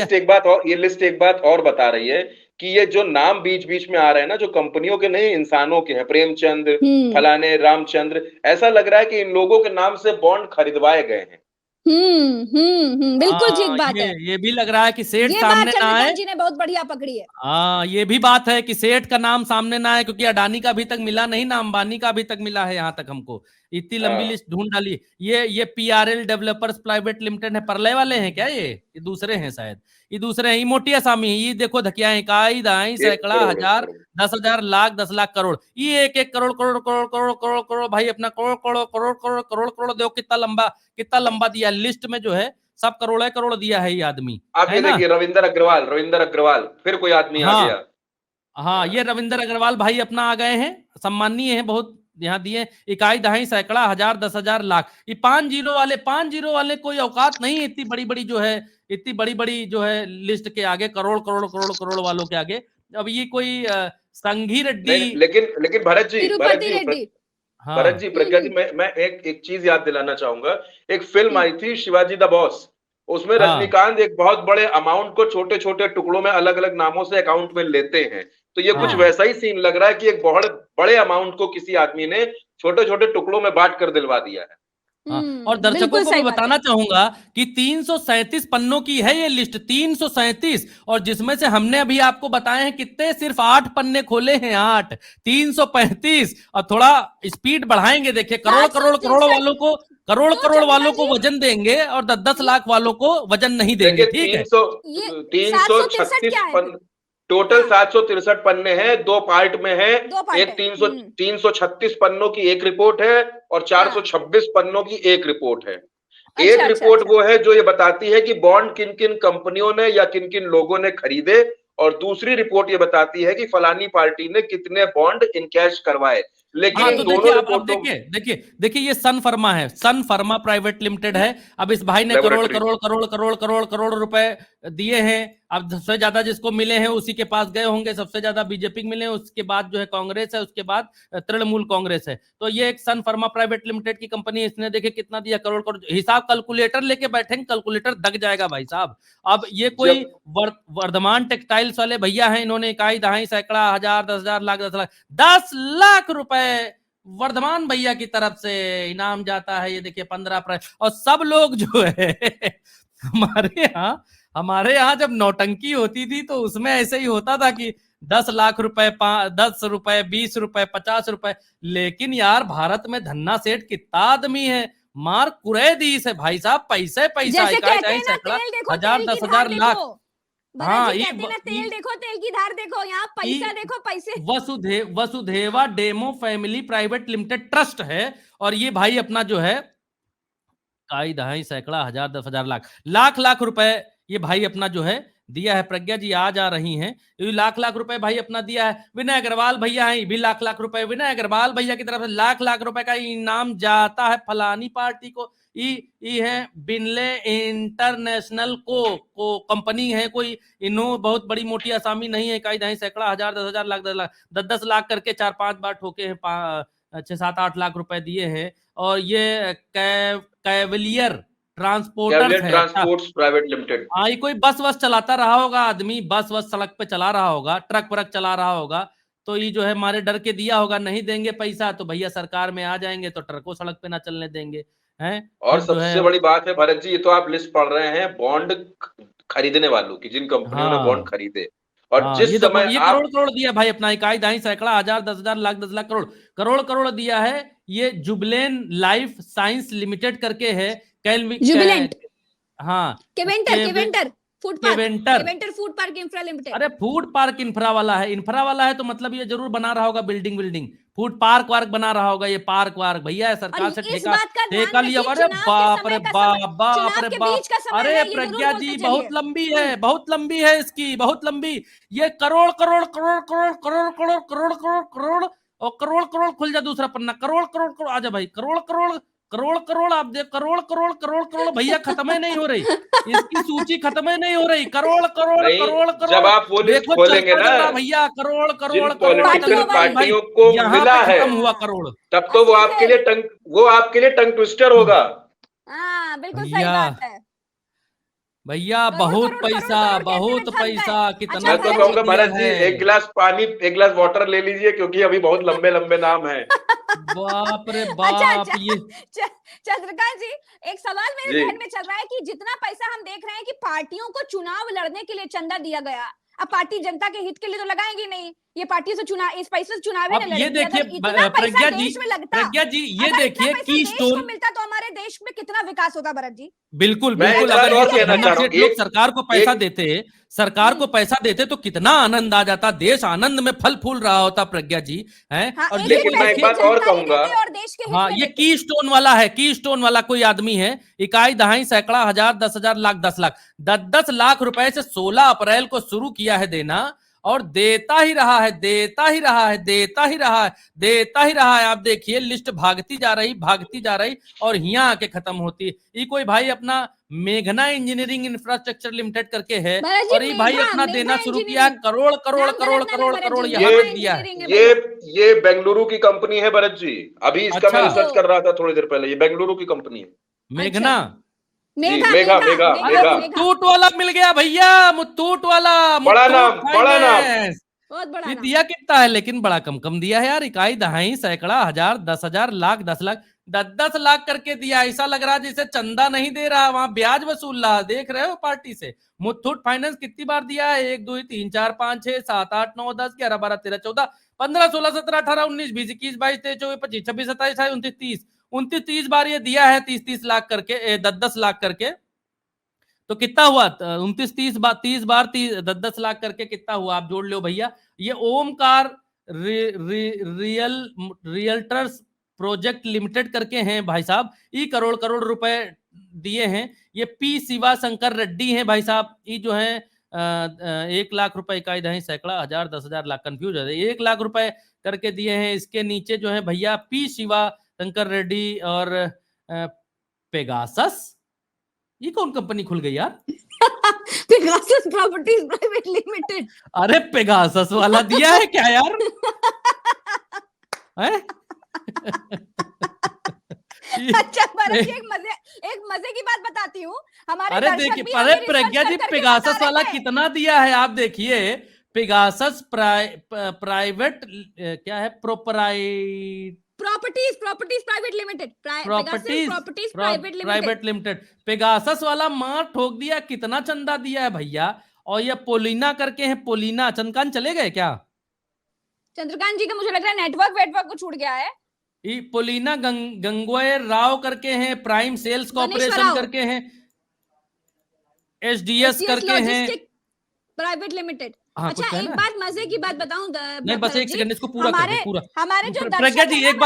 लिस्ट एक बात और बता रही है कि ये जो नाम बीच बीच में आ रहे हैं ना, जो कंपनियों के नहीं, इंसानों के हैं, प्रेमचंद, फलाने, रामचंद्र, ऐसा लग रहा है कि इन लोगों के नाम से बॉन्ड खरीदवाए गए हैं। बिल्कुल ठीक बात है। ये भी लग रहा है कि सेठ ये सामने बात ना आए। चंद्रकांत जी ने बहुत बढ़िया पकड़ी है। हाँ ये भी बात है कि सेठ का नाम सामने ना आए, क्योंकि अडानी का अभी तक मिला नहीं ना, अंबानी का अभी तक मिला है यहाँ तक हमको। इतनी लंबी हाँ। लिस्ट ढूंढ डाली। ये PRL डेवलपर्स प्राइवेट लिमिटेड है, परले वाले हैं क्या? ये दूसरे हैं शायद, ये दूसरे हैं। ये मोटी आसामी है, ये देखो धकिया, इकाई दहाई 1 सैकड़ा करोड़ हजार 10,000 लाख 10 लाख करोड़, ये 1-1 करोड़ करोड़ करोड़ करोड़ करोड़ करोड़ भाई अपना, करोड़ करोड़ करोड़ करोड़ करोड़ करोड़ देखो कितना लंबा दिया लिस्ट में, जो है सब करोड़ करोड़ दिया है ये आदमी, आप है ये ना। देखिए, रविंदर अग्रवाल, फिर कोई आदमी आ हाँ गया। हाँ, ये रविंदर अग्रवाल भाई अपना आ गए हैं, सम्मानीय है बहुत, यहाँ दिए इकाई दहाई सैकड़ा हजार 10,000 लाख। ये 5 जीरो वाले कोई औकात नहीं है, इतनी बड़ी जो है लिस्ट के आगे, करोड़ करोड़ करोड़ करोड़ वालों के आगे। अब ये कोई संघी रेड्डी। नहीं, लेकिन भरत जी, तिरुपति रेड्डी। हाँ भरत जी, प्रज्ञा जी, मैं एक चीज याद दिलाना चाहूंगा। एक फिल्म आई थी शिवाजी द बॉस, उसमें हाँ। रजनीकांत एक बहुत बड़े अमाउंट को छोटे छोटे टुकड़ों में अलग अलग नामों से अकाउंट में लेते हैं। तो ये कुछ हाँ। वैसा ही सीन लग रहा है कि एक बहुत बड़े अमाउंट को किसी आदमी ने छोटे छोटे टुकड़ों में बांट कर दिलवा दिया है। हाँ, और दर्शकों बिल्कुल को सही मैं बात बताना है। चाहूंगा कि 337 पन्नों की है ये लिस्ट, 337, और जिसमें से हमने अभी आपको बताए हैं कितने, सिर्फ 8 पन्ने खोले हैं, 8, 335। और थोड़ा स्पीड बढ़ाएंगे, देखिए करोड़ करोड़ करोड़ वालों को, करोड़ तो करोड़ वालों चंद्रकांत को वजन देंगे, और 10-10 लाख वालों को वजन नहीं देंगे, देखिए, ठीक है। ये 336 क्या है? पन्ने टोटल, 763 पन्ने हैं, 2 पार्ट में है। दो पार्ट एक है। 336 पन्नों की एक रिपोर्ट है, और 426 पन्नों की एक रिपोर्ट है। एक अच्छा, रिपोर्ट अच्छा। वो है जो ये बताती है कि बॉन्ड किन किन कंपनियों ने या किन किन लोगों ने खरीदे, और दूसरी रिपोर्ट ये बताती है कि फलानी पार्टी ने कितने बॉन्ड इनकैश करवाए। लेकिन हाँ इन तो दोनों देखिए अब रिपोर्टों देखिए ये सन फर्मा है, सन फर्मा प्राइवेट लिमिटेड है। अब इस भाई ने करोड़ लेबोरेटरी करोड़ करोड़ करोड़ करोड़ करोड़ रुपए दिए हैं। अब सबसे ज्यादा जिसको मिले हैं उसी के पास गए होंगे, सबसे ज्यादा बीजेपी को मिले हैं, उसके बाद जो है कांग्रेस है, उसके बाद तृणमूल कांग्रेस है। तो ये एक सन फर्मा प्राइवेट लिमिटेड की कंपनी है, इसने देखिए कितना दिया, करोड़ करोड़। हिसाब कैलकुलेटर लेके बैठेंगे, कैलकुलेटर दग जाएगा भाई साहब। अब ये कोई जब वर्धमान टेक्सटाइल्स वाले भैया हैं, इन्होंने इकाई दहाई सैकड़ा हजार 10,000 लाख 10 लाख 10 लाख रुपए वर्धमान भैया की तरफ से इनाम जाता है। ये देखिए 15 अप्रैल। और सब लोग जो है हमारे यहाँ जब नौटंकी होती थी तो उसमें ऐसे ही होता था कि 10 लाख रुपए, 10 रुपए, 20 रुपए, 50 रुपए। लेकिन यार भारत में धन्ना सेठ कितना आदमी है, मार कुरैदीस है भाई साहब, पैसे पैसा, जैसे इकाई कहते हैं दहाई ना, सैकड़ा तेल देखो हजार तेल की 10,000 धार लाख। देखो। हाँ, भरत जी ये कहते हैं ना, तेल देखो तेल की धार देखो, यहाँ पैसा देखो पैसे। वसुधेवा डेमो फैमिली प्राइवेट लिमिटेड ट्रस्ट है। और ये भाई अपना जो है इकाई दहाई सैकड़ा हजार 10,000 लाख लाख लाख रुपए ये भाई अपना जो है दिया है। प्रज्ञा जी आ जा रही हैं, ये लाख लाख रुपए भाई अपना दिया है। विनय अग्रवाल भैया हैं, ये भी लाख लाख रुपए विनय अग्रवाल भैया की तरफ से लाख लाख रुपए का इनाम जाता है फलानी पार्टी को। ये है बिनले इंटरनेशनल को कंपनी है कोई, इनो बहुत बड़ी मोटी आसामी नहीं है। इकाई दहाई सैकड़ा हजार 10,000 लाख 10 लाख 10 लाख करके 4-5 बार ठोके हैं, 6-7-8 लाख रुपए दिए हैं। और ये कैवलियर ट्रांसपोर्टर्स है। Transports private limited. हाँ, ये कोई बस वस चलाता रहा होगा आदमी, बस वस सड़क पे चला रहा होगा, ट्रक व्रक चला रहा होगा। तो ये जो है हमारे डर के दिया होगा, नहीं देंगे पैसा तो भैया सरकार में आ जाएंगे तो ट्रकों सड़क पे ना चलने देंगे हैं। और फिर जो सबसे है बड़ी बात है भरत जी, ये तो आप लिस्ट पढ़ रहे हैं बॉन्ड खरीदने वालों की, जिन कंपनियों ने बॉन्ड हाँ खरीदे। और हाँ, जिस ये देखो समय ये आप करोड़ करोड़ दिया भाई अपना, इकाई दहाई सैकड़ा हजार 10,000 लाख 10 लाख करोड़ करोड़ करोड़ दिया है। ये जुबलेन लाइफ साइंस लिमिटेड करके है। जुबिलेंट, हाँ Keventer food park, Keventer. Keventer food park infra limited. अरे फूड पार्क इंफ्रा वाला है, इंफ्रा वाला है तो मतलब ये जरूर बना रहा होगा बिल्डिंग विल्डिंग, फूड पार्क वार्क बना रहा होगा। ये पार्क वार्क भैया है, सरकार से इस ठेका बात का ध्यान ठेका लिया। रखिए, अरे चुनाव के बाप रे समय का बाप समय, बाप चुनाव रे के बाप। बीच का समय अरे है, ये प्रज्ञा जरूर जी बोलते बहुत चलिए। लंबी है, बहुत लंबी है इसकी, बहुत लंबी। ये करोड़ करोड़ करोड़ करोड़ करोड़ करोड़ करोड़ करोड़ करोड़ और करोड़ करोड़ खुल जा दूसरा पन्ना, करोड़ करोड़ करोड़ आजा भाई, करोड़ करोड़ करोड़ करोड़ आप देख, करोड़ करोड़ करोड़ करोड़ भैया खत्म ही नहीं हो रही, इसकी सूची खत्म ही नहीं हो रही। करोड़ करोड़ नहीं, करोड़ जब करोड़ आप वो लिस्ट देखो खोलेंगे चलता ना, जा रहा भैया, करोड़ जिन करोड़ करोड़ पॉलिटिकल पार्टियों भाई, पार्टियों को यहाँ मिला पे है, खत्म हुआ करोड़। तब तो वो आपके लिए टंग ट्विस्टर होगा। हाँ बिल्कुल सही भैया बात है। भैया करोड़ बहुत करोड़ पैसा, करोड़ कहते बहुत हुए थक गए। पैसा, कितना अच्छा मैं तो भरत कहूंगा जी, भरत जी है। एक गिलास पानी, एक गिलास वाटर ले लीजिए, क्योंकि अभी बहुत लंबे लंबे नाम है। बाप रे अच्छा बाप। अच्छा ये चंद्रकांत जी, एक सवाल मेरे जी जहन में चल रहा है कि जितना पैसा हम देख रहे हैं कि पार्टियों को चुनाव लड़ने के लिए चंदा दिया गया, अब पार्टी जनता के हित के लिए तो लगाएंगी नहीं, ये पार्टी से चुनाव, इस पैसे से चुनाव ही अब नहीं ये लड़ेगी। देखिए अगर इतना पैसा प्रज्ञा जी, देश में लगता, प्रज्ञा जी ये अगर इतना देखिए पैसा की देश को स्टोन, मिलता तो हमारे देश में कितना विकास होता भरत जी। बिल्कुल मैं बिल्कुल। एक बात अगर और ये कहना धन्ना चाह रहा सेठ हूँ, लोग सरकार को पैसा एक देते, सरकार को पैसा देते तो कितना आनंद आ जाता, देश आनंद में फल फूल रहा होता प्रज्ञा जी हैं। हाँ, और एक ये एक लेकिन मैं एक पैसे बात और जनता ही कहूंगा, देते और देश के हित हाँ में ये देते। की स्टोन वाला है, की स्टोन वाला कोई आदमी है, इकाई दहाई सैकड़ा हजार 10,000 लाख 10 लाख 10 लाख रुपए से 16 अप्रैल को शुरू किया है देना, और देता ही रहा है, देता ही रहा है, देता ही रहा है, देता ही रहा है। आप देखिए लिस्ट भागती जा रही, भागती जा रही और यहाँ आके खत्म होती है। ये कोई भाई अपना मेघना इंजीनियरिंग इंफ्रास्ट्रक्चर लिमिटेड करके है, भरत जी, और ये भाई मेघा अपना मेघा देना शुरू किया, इंजीनियरिंग, करोड़ करोड़ नाम करोड़ गलत ना ले करोड़ भरत करोड़ जी, यहाँ मेघा पे दिया है। इंजीनियरिंग है भैया। ये बेंगलुरु की कंपनी है भरत जी, अभी इसका मैं अच्छा रिसर्च कर रहा था थोड़ी देर पहले, ये बेंगलुरु की कंपनी है। मेघना, मेघा मेघा, मेघा मेघा, अरे मेघा। मुथूट वाला मिल गया भैया, मुथूट वाला, बड़ा मुथूट नाम, बड़ा नाम। फाइनेंस। बहुत बड़ा ये नाम। दिया कितना है, लेकिन बड़ा कम कम दिया है यार, इकाई दहाई सैकड़ा हजार 10,000 लाख 10 लाख 10 लाख करके दिया। ऐसा लग रहा है जैसे चंदा नहीं दे रहा, वहां ब्याज वसूल रहा, देख रहे हो पार्टी से। मुथूट फाइनेंस कितनी बार दिया है, 1 2 3 4 5 6 7 8 9 10 11 12 13 14 15 16 17 18 19 20 21 22 23 24 25 26 27 28 29 30 बार ये दिया है, 30 लाख करके, 10 लाख करके। तो कितना हुआ, 29 30 बार 10 लाख करके कितना हुआ, आप जोड़ लो भैया। ये ओमकार रियल्टर्स प्रोजेक्ट लिमिटेड करके हैं भाई साहब, ये करोड़ करोड़ रुपए दिए हैं। ये पी शिवा शंकर रेड्डी हैं भाई साहब, ये जो है 1 लाख रुपए इकाई दहाई सैकड़ा हजार 10,000 लाख, कंफ्यूज है, 1 लाख रुपए करके दिए हैं। इसके नीचे जो है भैया पी शिवा शंकर रेड्डी और पेगासस, ये कौन कंपनी खुल गई यार? Pegasus properties private limited. अरे पेगासस वाला दिया है क्या यार? हैं? अच्छा भरत जी, एक मजे की बात बताती हूँ। हमारे अरे दर्शक देखिए, भी अरे हमें रिसर्च प्रज्ञा जी, करके पेगासस बता वाला रहे हैं। कितना दिया है आप देखिए। पेगासस प्राइवेट क्या है, properties private limited, properties private limited. Pegasus वाला मार ठोक दिया, कितना चंदा दिया है भैया। और ये पोलिना करके है, पोलिना। चंदकान चले गए क्या? चंद्रकांत जी का मुझे लग रहा है नेटवर्क को छूट गया है। पोलिना गंगोयर राव करके हैं, प्राइम सेल्स कॉर्पोरेशन करके हैं, एसडीएस करके हैं, प्राइवेट लिमिटेड। हाँ, अच्छा एक बात मजे की बात बताऊं, नहीं बस एक सेकंड, इसको पूरा कर दे पूरा। हमारे जो प्रज्ञा जी एक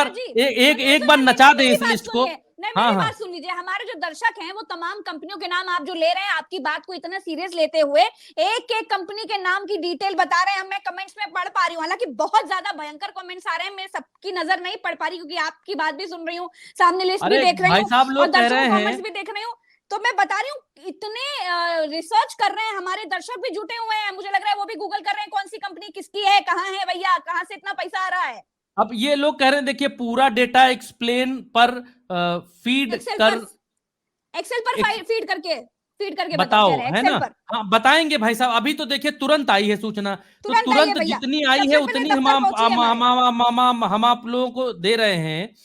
बार नचा दे इस लिस्ट को। नहीं, मेरी बात सुन लीजिए। हमारे जो दर्शक हैं वो तमाम कंपनियों के नाम आप जो ले रहे हैं, आपकी बात को इतना सीरियस लेते हुए एक एक कंपनी के नाम की डिटेल बता रहे हैं। मैं कमेंट्स में पढ़ पा रही हूँ, हालांकि बहुत ज्यादा भयंकर कमेंट्स आ रहे हैं, मैं सबकी नजर नहीं पढ़ पा रही क्योंकि आपकी बात भी सुन रही हूँ, सामने लिस्ट भी देख रही हूँ और दर्शकों के कमेंट्स भी देख रही हूँ। तो मैं बता रही हूँ, इतने रिसर्च कर रहे हैं, हमारे दर्शक भी जुटे हुए हैं। मुझे लग रहा है वो भी गूगल कर रहे हैं कौन सी कंपनी किसकी है, कहाँ है भैया, कहाँ से इतना पैसा आ रहा है। अब ये लोग कह रहे हैं, देखिए पूरा डेटा एक्सप्लेन पर फीड कर, एक्सेल पर फीड करके बताओ, है ना? हाँ बताएंगे भाई साहब। अभी तो देखिए तुरंत आई है सूचना, तो तुरंत जितनी आई है उतनी हम आप लोगों को दे रहे हैं।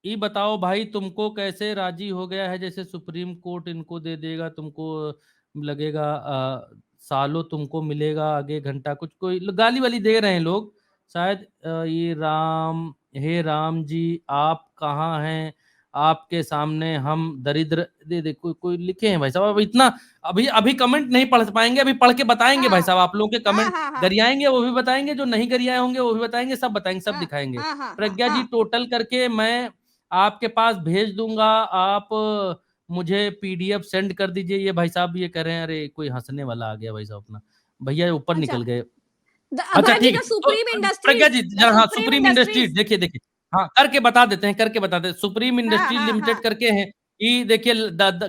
ये बताओ भाई, तुमको कैसे राजी हो गया है? जैसे सुप्रीम कोर्ट इनको दे देगा, तुमको लगेगा सालों तुमको मिलेगा आगे घंटा, कुछ कोई गाली वाली दे रहे हैं लोग शायद। ये हे राम जी आप कहाँ हैं? आपके सामने हम दरिद्र दे कोई लिखे हैं भाई साहब। अब इतना अभी कमेंट नहीं पढ़ पाएंगे, अभी पढ़ के बताएंगे भाई साहब। आप लोगों के कमेंट गरियाएंगे वो भी बताएंगे, जो नहीं गरियाए होंगे वो भी बताएंगे, सब बताएंगे, सब दिखाएंगे। प्रज्ञा जी टोटल करके मैं आपके पास भेज दूंगा, आप मुझे पीडीएफ सेंड कर दीजिए। ये भाई साहब ये कह रहे हैं, अरे कोई हंसने वाला आ गया भाई साहब, अपना भैया ऊपर निकल गए। अच्छा ठीक है, प्रज्ञा जी हाँ, सुप्रीम इंडस्ट्रीज देखिए हाँ, करके बता देते हैं, सुप्रीम इंडस्ट्रीज लिमिटेड करके हैं। ये देखिए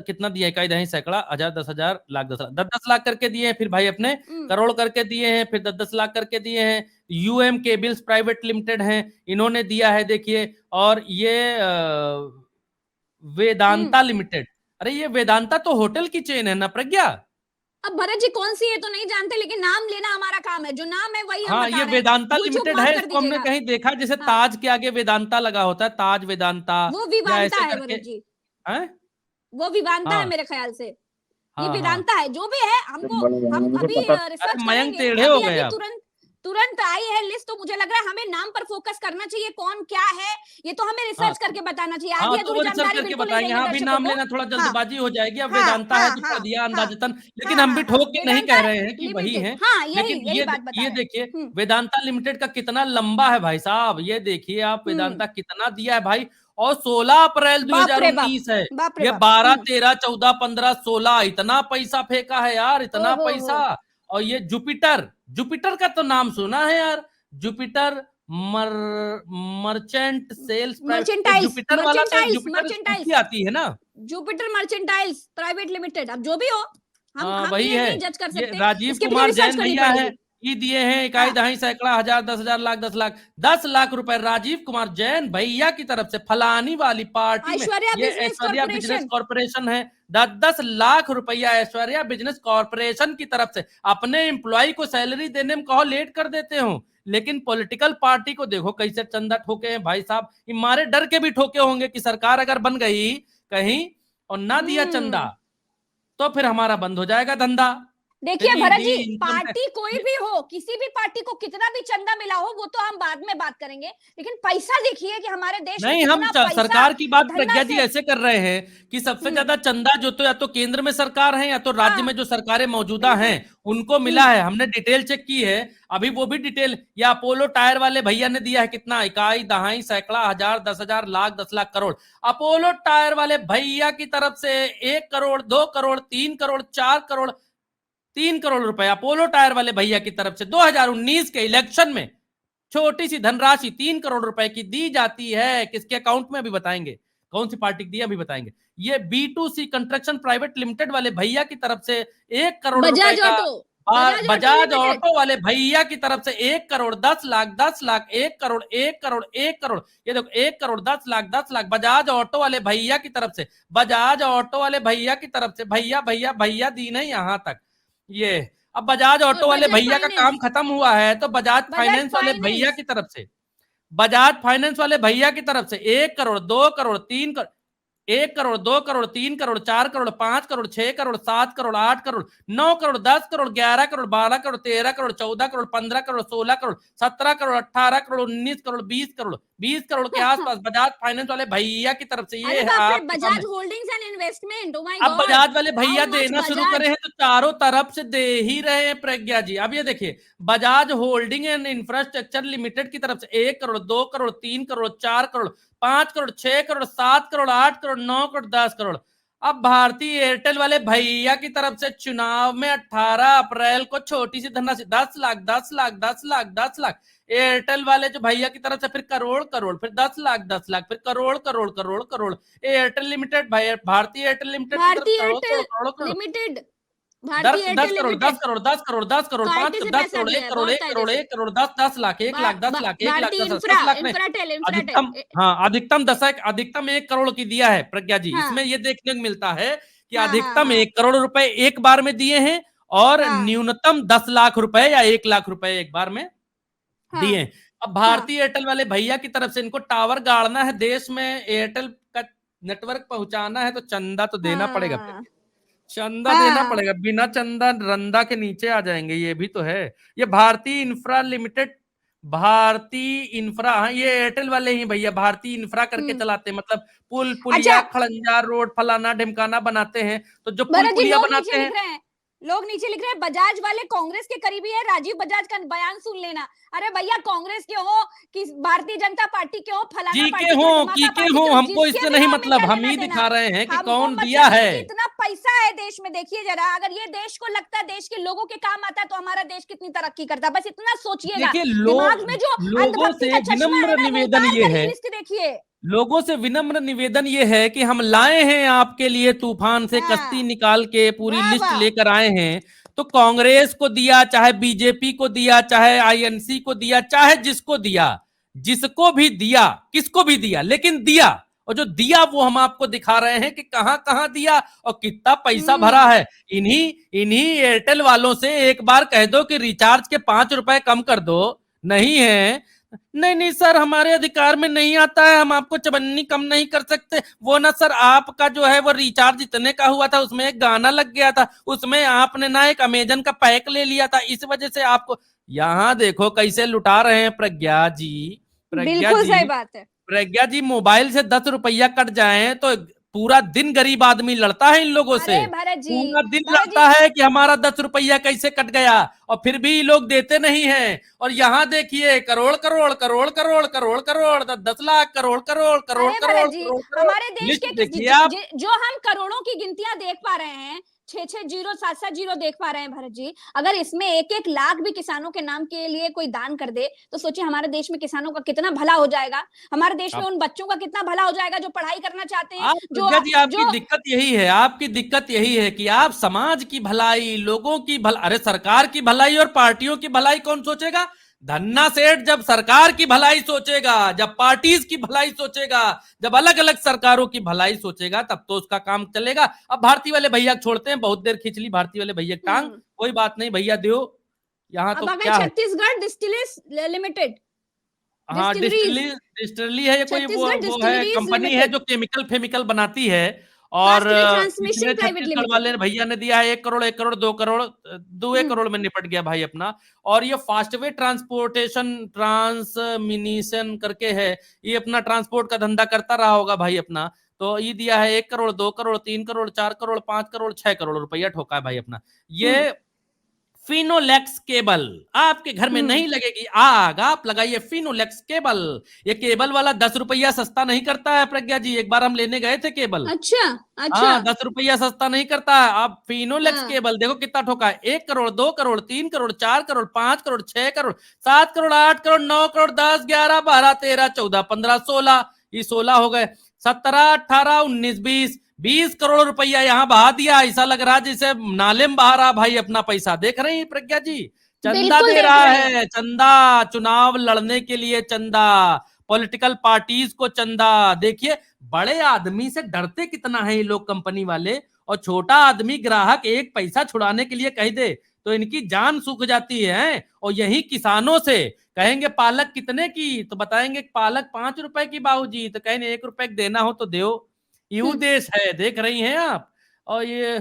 कितना दिया है, 1.5 सैकड़ा, 1000, 10,000, लाख, 10 लाख करके दिए हैं। फिर भाई अपने करोड़ करके दिए हैं, फिर 10 लाख करके दिए हैं। यूएम केबल्स प्राइवेट लिमिटेड हैं, इन्होंने दिया है देखिए। और ये वेदांता लिमिटेड, अरे ये वेदांता तो होटल की चेन है ना प्रज्ञा? अब भरत जी कौन सी है तो नहीं जानते, लेकिन नाम लेना हमारा काम है, जो नाम है वही हम हाँ, बता ये रहे वेदांता हैं। लिमिटेड है। इसको हमने कहीं देखा, जैसे ताज के आगे वेदांता लगा होता है, ताज वेदांता, वो विवांता है भरत जी, वो विवांता है मेरे ख्याल से। ये वेदांता है, जो भी है। हम अभी रिसर्च मयंक टेढ़े हो गए आप। तुरंत आई है लिस्ट, तो मुझे लग रहा है हमें नाम पर फोकस करना चाहिए, कौन क्या है ये तो हमें रिसर्च करके बताना चाहिए। हाँ, तो वो रिसर्च करके बताएंगे। हाँ, अभी नाम लेना थोड़ा जल्दबाजी हो जाएगी। अब वेदांता है तो दिया अंदाजतन, लेकिन हम भी ठोक के नहीं कह रहे हैं कि वही है। लेकिन ये देखिए वेदांता लिमिटेड का कितना लंबा है भाई साहब, ये देखिए आप, वेदांता कितना दिया है भाई। और 16 अप्रैल 2019 है, ये 12, 13, 14, 15, 16 इतना पैसा फेंका है यार, इतना पैसा। और ये जुपिटर का तो नाम सुना है यार, जुपिटर मर्चेंट सेल्स जुपिटर वाला तो जुपिटर आती है ना, जुपिटर मर्चेंटाइल्स प्राइवेट लिमिटेड। अब जो भी हो, हम वही है। जज कर सकते हैं। राजीव कुमार जैन भैया है, ये दिए हैं 1.5 सैकड़ा, 1000, 10,000, लाख, 10 लाख रुपए राजीव कुमार जैन भैया की तरफ से फलानी वाली पार्टी में। ये ऐश्वर्या बिजनेस कॉर्पोरेशन है, 10 लाख रुपया ऐश्वर्या बिजनेस कॉर्पोरेशन की तरफ से। अपने एम्प्लॉय को सैलरी देने में कहो लेट कर देते हो, लेकिन पॉलिटिकल पार्टी को देखो कैसे चंदा ठोके हैं भाई साहब। हमारे डर के भी ठोके होंगे कि सरकार अगर बन गई कहीं और ना दिया चंदा तो फिर हमारा बंद हो जाएगा धंधा। देखिए भरत जी, पार्टी कोई भी हो, किसी भी पार्टी को कितना भी चंदा मिला हो वो तो हम बाद में बात करेंगे, लेकिन पैसा देखिए कि हमारे देश नहीं, हम सरकार की बात प्रज्ञा जी ऐसे कर रहे हैं कि सबसे ज्यादा चंदा जो तो या तो केंद्र में सरकार है या तो राज्य में जो सरकारें मौजूदा हैं उनको मिला है। हमने डिटेल चेक की है अभी, वो भी डिटेल। या अपोलो टायर वाले भैया ने दिया है कितना, 1.5, 2.5 सैकड़ा, 1000, 10,000, लाख, 10 लाख, करोड़। अपोलो टायर वाले भैया की तरफ से 1 करोड़, 2 करोड़, 3 करोड़, 4 करोड़, 3 करोड़ रुपए अपोलो टायर वाले भैया की तरफ से 2019 के इलेक्शन में छोटी सी धनराशि 3 करोड़ रुपए की दी जाती है। किसके अकाउंट में अभी बताएंगे, कौन सी पार्टी की दी अभी बताएंगे। ये B2C कंस्ट्रक्शन प्राइवेट लिमिटेड वाले भैया की तरफ से 1 करोड़ रुपए बजाज का, ऑटो, बजाज लिमिटेड। ऑटो वाले भैया की तरफ से 1 करोड़ 10 लाख 10 लाख 1 करोड़ 1 करोड़ 1 करोड़, ये देखो 1 करोड़ 10 लाख 10 लाख बजाज ऑटो वाले भैया की तरफ से, बजाज ऑटो वाले भैया की तरफ से, भैया भैया भैया दी नहीं यहां तक। ये अब बजाज ऑटो वाले बजाज भैया का फाइनेंस, काम खत्म हुआ है तो बजाज फाइनेंस वाले भैया की तरफ से, बजाज फाइनेंस वाले भैया की तरफ से 1 करोड़ 2 करोड़ 3 करोड़, 1 करोड़ 2 करोड़ 3 करोड़ 4 करोड़ 5 करोड़ 6 करोड़ 7 करोड़ 8 करोड़ 9 करोड़ 10 करोड़ 11 करोड़ 12 करोड़ 13 करोड़ 14 करोड़ 15 करोड़ 16 करोड़ 17 करोड़ 18 करोड़ 19 करोड़ 20 करोड़ के आसपास बजाज फाइनेंस वाले भैया की तरफ से ये अरे है बाप रे, आपके बजाज सामने। Holdings and investment, oh my अब गॉड, बजाज वाले भैया हाउ मच देना शुरू बजाज? करे हैं तो चारों तरफ से दे ही रहे हैं प्रज्ञा जी। अब ये देखिए Bajaj holding and infrastructure limited की तरफ से 1 करोड़ 2 करोड़ 3 करोड़ 4 करोड़ 5 करोड़ 6 करोड़ 7 करोड़ 8 करोड़ 9 करोड़ 10 करोड़। अब भारतीय एयरटेल वाले भैया की तरफ से चुनाव में 18 अप्रैल को छोटी सी धनराशि 10 लाख 10 लाख 10 लाख 10 लाख, एयरटेल वाले जो भैया की तरफ से फिर करोड़ करोड़, फिर 10 लाख 10 लाख, फिर करोड़ करोड़ करोड़ करोड़, एयरटेल लिमिटेड भारतीय एयरटेल लिमिटेड की तरफ भारतीय करोड़ एयरटेल करोड़ करोड़ लिमिटेड, 10 भारतीय एयरटेल 10 करोड़ 10 लिमिटेड करोड़ 10 करोड़ 10 करोड़ 5 कायदे से 10 पैसा करोड़ दिया 1 है, करोड़ बहुत 1 कायदे करोड़ से। 1 करोड़ 10 10 लाख 1 लाख 10 लाख 1 लाख भारतीय 10 इंफ्रा 10 लाख नहीं, इंफ्राटेल अधिकतम, इंफ्राटेल, हाँ अधिकतम 1 करोड़ की दिया है प्रज्ञा जी। हाँ इसमें ये देखने को मिलता है कि हाँ हाँ अधिकतम हाँ 1 करोड़ रुपए एक बार में दिए हैं और हाँ न्यूनतम 10 लाख रुपए या 1 लाख रुपए एक बार में दिए हाँ हैं। अब हाँ भारतीय एयरटेल वाले भैया की तरफ से इनको टावर गाड़ना है, देश में एयरटेल का नेटवर्क पहुंचाना है तो चंदा तो देना पड़ेगा, हाँ चंदा देना हाँ पड़ेगा, बिना चंदा रंदा के नीचे आ जाएंगे, ये भी तो है। ये भारतीय इंफ्रा लिमिटेड, भारतीय इंफ्रा, हाँ ये एयरटेल वाले ही भैया भारतीय इंफ्रा करके चलाते हैं, मतलब पुल अच्छा पुलिया खड़ंजा रोड फलाना ढिमकाना बनाते हैं। तो जो पुल भरत जी, पुलिया लोग बनाते नीचे हैं, लिख रहे हैं, लोग नीचे लिख रहे हैं बजाज वाले कांग्रेस के करीबी है, राजीव बजाज का बयान सुन लेना। अरे भैया कांग्रेस के हो कि भारतीय जनता पार्टी के हो, फलाना जी पार्टी के के हो हो, की धमाका के पार्टी हो, के हो, हमको जिसके इससे भी नहीं हो, हमें मतलब, क्या हम लेना ही देना। दिखा रहे हैं कि हमको कौन मतलब दिया है है। कि इतना पैसा है देश में, देखिए जरा, अगर ये देश को लगता है देश के लोगों के काम आता है तो हमारा देश कितनी तरक्की करता है, बस इतना सोचिएगा। देखिए दिमाग में जो लोगों अंधभक्ति से का चश्मा है विनम्र ना, वो निवेदन उतार ये कर है, ये लिस्ट देखिए। लोगों से विनम्र निवेदन ये है कि हम लाए हैं आपके लिए तूफान से कश्ती हाँ निकाल के पूरी वाह लिस्ट वाह, लेकर आए हैं। तो कांग्रेस को दिया, चाहे बीजेपी को दिया, चाहे आईएनसी को दिया, चाहे जिसको दिया, जिसको भी दिया, किसको भी दिया, लेकिन दिया, और जो दिया वो हम आपको दिखा रहे हैं कि कहां कहां दिया और कितना पैसा भरा है। इन्हीं एयरटेल वालों से एक बार कह दो कि रिचार्ज के 5 रुपए कम कर दो, नहीं है, नहीं नहीं सर हमारे अधिकार में नहीं आता है, हम आपको चवन्नी कम नहीं कर सकते। वो ना सर आपका जो है वो रिचार्ज इतने का हुआ था, उसमें एक गाना लग गया था, उसमें आपने ना एक अमेजन का पैक ले लिया था, इस वजह से आपको, यहाँ देखो कैसे लुटा रहे हैं प्रज्ञा जी। प्रज्ञा बिल्कुल जी, सही बात है। प्रज्ञा जी मोबाइल से 10 रुपया कट जाए तो पूरा दिन गरीब आदमी लड़ता है इन लोगों से, अरे भरत जी, पूरा दिन भरत लड़ता जी, है कि हमारा 10 रुपया कैसे कट गया, और फिर भी लोग देते नहीं हैं। और यहाँ देखिए करोड़ करोड़ करोड़ करोड़ करोड़ करोड़ 10 लाख करोड़ करोड़ करोड़ अरे करोड़ भरत जी, करोड़ करोड़, हमारे देश लिस्ट के देखिए आप। जो हम करोड़ों की गिनतियां देख पा रहे हैं, 6-6 जीरो 7-7 जीरो देख पा रहे हैं भरत जी, अगर इसमें 1-1 लाख भी किसानों के नाम के लिए कोई दान कर दे तो सोचिए हमारे देश में किसानों का कितना भला हो जाएगा, हमारे देश में आप उन बच्चों का कितना भला हो जाएगा जो पढ़ाई करना चाहते हैं, जो प्रज्ञा जी आपकी जो दिक्कत यही है, आपकी दिक्कत यही है कि आप समाज की भलाई, लोगों की भलाई, अरे सरकार की भलाई और पार्टियों की भलाई कौन सोचेगा? धन्ना सेठ जब सरकार की भलाई सोचेगा, जब पार्टीज की भलाई सोचेगा, जब अलग अलग सरकारों की भलाई सोचेगा, तब तो उसका काम चलेगा। अब भारतीय वाले भैया छोड़ते हैं, बहुत देर खींच ली भारतीय वाले भैया टांग, कोई बात नहीं भैया दो, यहाँ तो अब आ गए क्या है, छत्तीसगढ़ डिस्टिलरीज लिमिटेड, हाँ डिस्टिलरी है, ये कोई छत्तीसगढ़ वो है डिस्टिलरीज कंपनी है जो केमिकल फेमिकल बनाती है। और फास्टवे ट्रांसमिशन इसमें प्राइवेट छत्तीसगढ़ लिमिटेड। वाले भैया ने दिया है 1 करोड़ 1 करोड़ 2 करोड़ 2 करोड़ में निपट गया भाई अपना। और ये फास्टवे ट्रांसपोर्टेशन ट्रांसमिनेशन करके है, ये अपना ट्रांसपोर्ट का धंधा करता रहा होगा भाई अपना। तो ये दिया है 1 करोड़ 2 करोड़ 3 करोड़ 4 करोड़ 5 करोड़ 6 करोड़ रुपया ठोका है भाई अपना। ये फिनोलेक्स केबल, आपके घर में नहीं लगेगी आग, आप लगाइए फिनोलेक्स केबल। ये केबल वाला 10 रुपया सस्ता नहीं करता है प्रज्ञा जी, एक बार हम लेने गए थे केबल। अच्छा अच्छा। हाँ, 10 रुपया सस्ता नहीं करता है। आप फिनोलेक्स हाँ। केबल देखो कितना ठोका है, 1 करोड़ 2 करोड़ 3 करोड़ 4 करोड़ 5 करोड़ 6 करोड़ 7 करोड़ 8 करोड़ 9 करोड़ 10 11 12 13 14 15 16, ये 16 हो गए, 17 18 19 20 करोड़ रुपया यहाँ बहा दिया। ऐसा लग रहा है जैसे नाले में बहा रहा भाई अपना पैसा। देख रहे हैं प्रज्ञा जी, चंदा बिल्कुल दे देख रहा रहे हैं। है, चंदा, चुनाव लड़ने के लिए चंदा, पॉलिटिकल पार्टीज को चंदा। देखिए बड़े आदमी से डरते कितना है ये लोग कंपनी वाले, और छोटा आदमी ग्राहक एक पैसा छुड़ाने के लिए कह दे तो इनकी जान सूख जाती है। और यही किसानों से कहेंगे पालक कितने की, तो बताएंगे पालक 5 रुपए की बाबूजी, तो कहेंगे 1 रुपए देना हो तो दो। यू देश है, देख रही हैं आप। और ये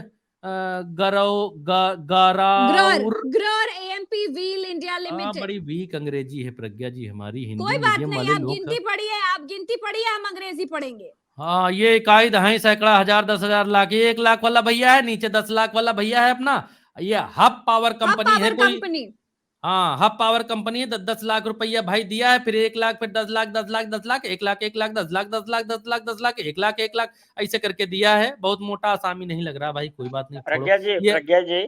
ग्रोर एएमपी व्हील इंडिया लिमिटेड। बड़ी वीक अंग्रेजी है प्रज्ञा जी हमारी, हिंदी कोई बात मीडियम नहीं, वाले आप लोग गिनती पढ़िए, आप गिनती पढ़िए, हम अंग्रेजी पढ़ेंगे। हाँ, ये इकाई दहाई सैकड़ा हजार 10,000 लाख, ये 1 लाख वाला भैया है, नीचे 10 लाख वाला भैया है अपना। ये हब पावर कंपनी है कोई, कंपनी। हाँ हब पावर कंपनी है। 10 लाख रुपया भाई दिया है, फिर 1 लाख, फिर 10 लाख 10 लाख 10 लाख 1 लाख 1 लाख 10 लाख 10 लाख 10 लाख 10 लाख 1 लाख 1 लाख, ऐसे करके दिया है। बहुत मोटा आसामी नहीं लग रहा भाई, कोई बात नहीं। प्रज्ञा जी, प्रज्ञा जी,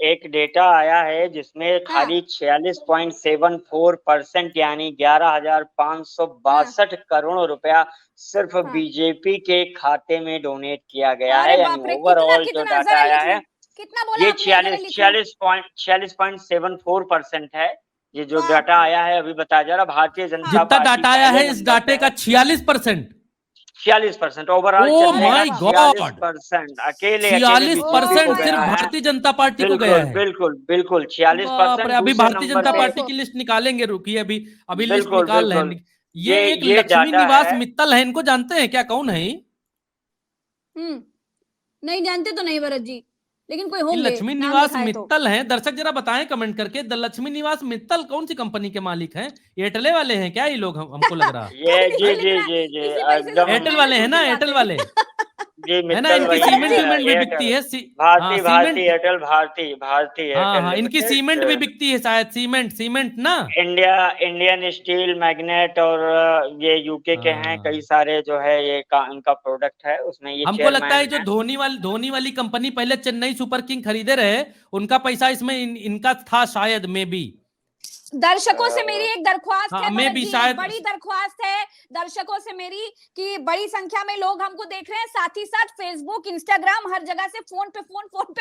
एक डेटा आया है जिसमें खाली 46.74% यानी 11,562 करोड़ रुपया सिर्फ बीजेपी के खाते में डोनेट किया गया है। यानी ओवरऑल जो डाटा आया है ये 46.74% है। ये जो डाटा आया है अभी बताया जा रहा, भारतीय जनता जितना पार्टी डाटा आया है इस डाटे का 46% ओवरऑल। ओह माय गॉड, 46% अकेले 46% सिर्फ भारतीय जनता पार्टी को गया है। बिल्कुल 46%। अभी भारतीय जनता पार्टी की लिस्ट निकालेंगे, रुकिए अभी लिस्ट निकाल रहे हैं। ये एक लक्ष्मी निवास मित्तल है, इनको जानते हैं क्या, कौन है? नहीं जानते तो नहीं भरत जी, लेकिन कोई होंगे। लक्ष्मी निवास मित्तल हैं, दर्शक जरा बताएं कमेंट करके, द लक्ष्मी निवास मित्तल कौन सी कंपनी के मालिक हैं? एयरटेल वाले हैं क्या ये लोग, हमको लग रहा है। जी एयरटेल वाले हैं ना, एयरटेल वाले है ना, इनकी सीमेंट भी बिकती है। भारती हाँ, इनकी सीमेंट भी बिकती है शायद, सीमेंट ना, इंडियन स्टील मैग्नेट, और ये यूके के हैं कई सारे जो है ये इनका प्रोडक्ट है उसमें। ये हमको लगता है जो धोनी वाली कंपनी पहले चेन्नई सुपर किंग खरीदे रहे, उनका पैसा इसमें इनका था शायद, मे बी। दर्शकों से मेरी एक दरख्वास्त है, मैं भी शायद बड़ी दरख्वास्त है दर्शकों से मेरी कि बड़ी संख्या में लोग हमको देख रहे हैं, साथ ही साथ फेसबुक इंस्टाग्राम हर जगह से फोन पे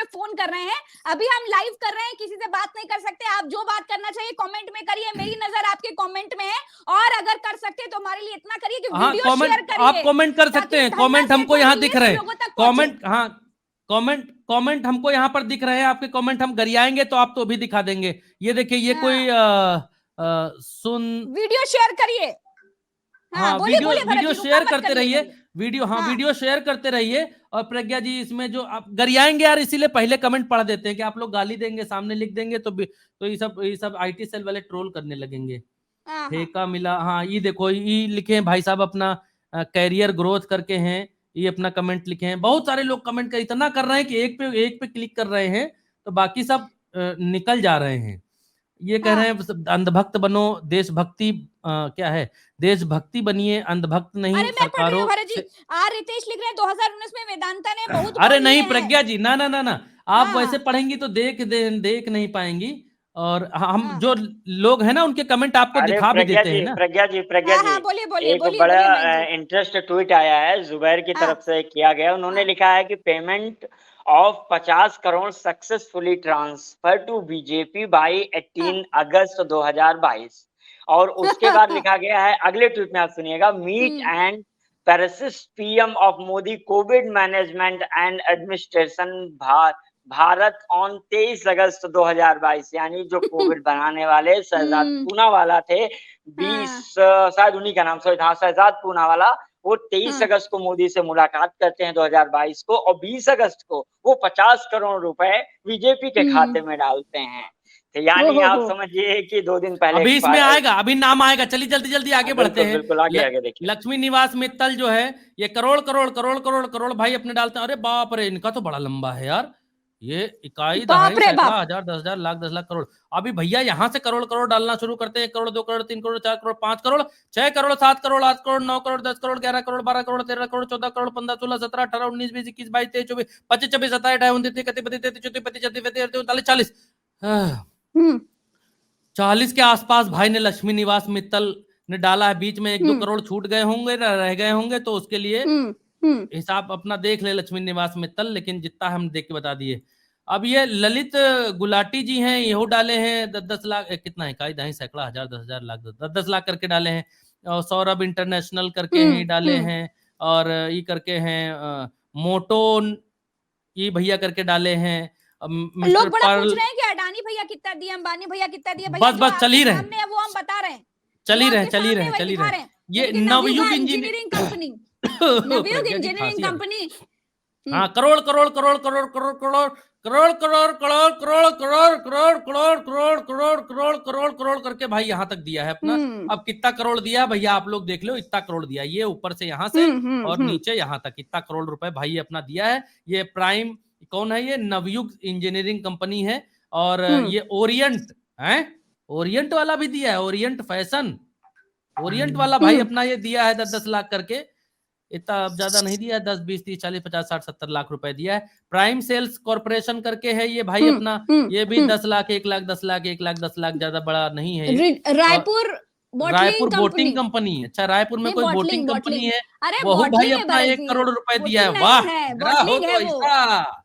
फोन कर रहे हैं। अभी हम लाइव कर रहे हैं, किसी से बात नहीं कर सकते। आप जो बात करना चाहिए कमेंट में करिए, मेरी नजर आपके कमेंट में है, और अगर कर सकते तो हमारे लिए इतना करिए कि वीडियो शेयर करिए। आप कमेंट कर सकते हैं, कमेंट हमको यहाँ दिख रहे हैं, कमेंट, हाँ कमेंट हमको यहाँ पर दिख रहे हैं आपके कमेंट, हम गरियाएंगे तो आप तो भी दिखा देंगे। ये देखिए ये कोई वीडियो शेयर करिए। हाँ, वीडियो शेयर करते रहिए, वीडियो शेयर करते रहिए। और प्रज्ञा जी इसमें जो आप गरियाएंगे यार, इसीलिए पहले कमेंट पढ़ देते हैं कि आप लोग गाली देंगे सामने लिख देंगे तो ये सब IT सेल वाले ट्रोल करने लगेंगे। ठेका मिला, हाँ ये देखो, ये लिखे हैं भाई साहब अपना कैरियर ग्रोथ करके हैं, ये अपना कमेंट लिखे हैं। बहुत सारे लोग कमेंट इतना कर रहे हैं कि एक पे क्लिक कर रहे हैं तो बाकी सब निकल जा रहे हैं। ये कह रहे हैं अंधभक्त बनो, देशभक्ति क्या है, देशभक्ति बनिए, अंधभक्त नहीं। सरकारों रितेश लिख रहे हैं 2019 में वेदांता ने बहुत अरे नहीं प्रज्ञा जी, ना आप वैसे पढ़ेंगी तो देख नहीं पाएंगी। और हम जो लोग हैं ना उनके कमेंट आपको दिखा भी देते हैं ना। प्रज्ञा जी बोलिए, एक बड़ा इंटरेस्ट ट्वीट आया है जुबैर की तरफ से किया गया। उन्होंने लिखा है कि payment of 50 crore successfully transfer to BJP by 18 August 2022। और उसके बाद लिखा गया है, अगले ट्वीट में आप सुनिएगा, मीट एंड पैरासिस्ट PM of Modi COVID management and administration Bharat on 23 August 2022। यानी जो कोविड बनाने वाले शहजाद पूनावाला थे, 20 शायद उन्हीं का नाम शहजाद पूनावाला, वो 23 अगस्त को मोदी से मुलाकात करते हैं 2022 को, और 20 अगस्त को वो 50 करोड़ रुपए बीजेपी के खाते में डालते हैं। तो यानी आप समझिए कि 2 दिन पहले अभी इसमें आएगा, अभी नाम आएगा। चलिए जल्दी आगे बढ़ते हैं। बिल्कुल आगे देखिए। लक्ष्मी निवास मित्तल जो है ये करोड़ भाई अपने डालते हैं। अरे बाप रे, इनका तो बड़ा लंबा है यार, ये इकाई बाप दहाई रे सैकड़ा बाप। हजार 10,000 लाख 10 लाख करोड़। अभी भैया यहाँ से करोड़ करोड़ डालना शुरू करते हैं, 1 करोड़ 2 करोड़ 3 करोड़ 4 करोड़ 5 करोड़ 6 करोड़ 7 करोड़ 8 करोड़ 9 करोड़ 10 करोड़ 11 करोड़ 12 करोड़ 13 करोड़ 14 करोड़ 15 16 17 18 19 20 21 22 23 24 25 26 27 28 29 30 31 32 33 34 35 36 40 हम्म 40 के आसपास भाई ने लक्ष्मी निवास मित्तल ने डाला है। बीच में 1-2 करोड़ छूट गए होंगे, रह गए होंगे, तो उसके लिए हिसाब अपना देख ले लक्ष्मी निवास मित्तल, लेकिन जितना हम देख के बता दिए। अब ये ललित गुलाटी जी हैं, ये डाले हैं 10-10 लाख, कितना है इकाई दहाई सैकड़ा हजार 10,000 लाख 10-10 लाख करके डाले हैं। और सौरभ इंटरनेशनल करके हैं डाले हैं, और ये करके हैं मोटोन ये भैया करके डाले हैं। लोग बड़ा पूछ रहे हैं कि अडानी भैया कितना दिए, अंबानी भैया कितना दिए। बस बस चल ही रहे, वो हम बता रहे हैं, चल ही रहे। ये Navyug engineering company, Navyug engineering company, हाँ, करोड़ करोड़ करोड़ करोड़ करोड़ करोड़ करोड़ करोड़ करोड़ करोड़ करोड़ करोड़ करोड़ करोड़ करोड़ करोड़ करोड़ करोड़ करके भाई यहाँ तक दिया है अपना। अब कितना करोड़ दिया भैया आप लोग देख लो, इतना करोड़ दिया, ये ऊपर से यहाँ से और नीचे यहाँ तक इतना करोड़ रुपए भाई अपना दिया है। ये प्राइम कौन है, ये नवयुग इंजीनियरिंग कंपनी है, और ये ओरिएंट है, ओरिएंट वाला भी दिया है, ओरिएंट फैशन, ओरिएंट वाला भाई अपना ये दिया है 10-10 लाख करके। इतना अब ज्यादा नहीं दिया है, 10 20 30 40 50 60 70 लाख रुपए दिया है। प्राइम सेल्स कॉर्पोरेशन करके है ये भाई अपना, ये भी 10 लाख 1 लाख 10 लाख 1 लाख 10 लाख, ज्यादा बड़ा नहीं है ये। रायपुर बोटिंग कंपनी है। अच्छा, रायपुर में कोई बोटिंग कंपनी है, अरे वो भाई अपना 1 करोड़ रुपए दिया है। वाह, हो तो ऐसा।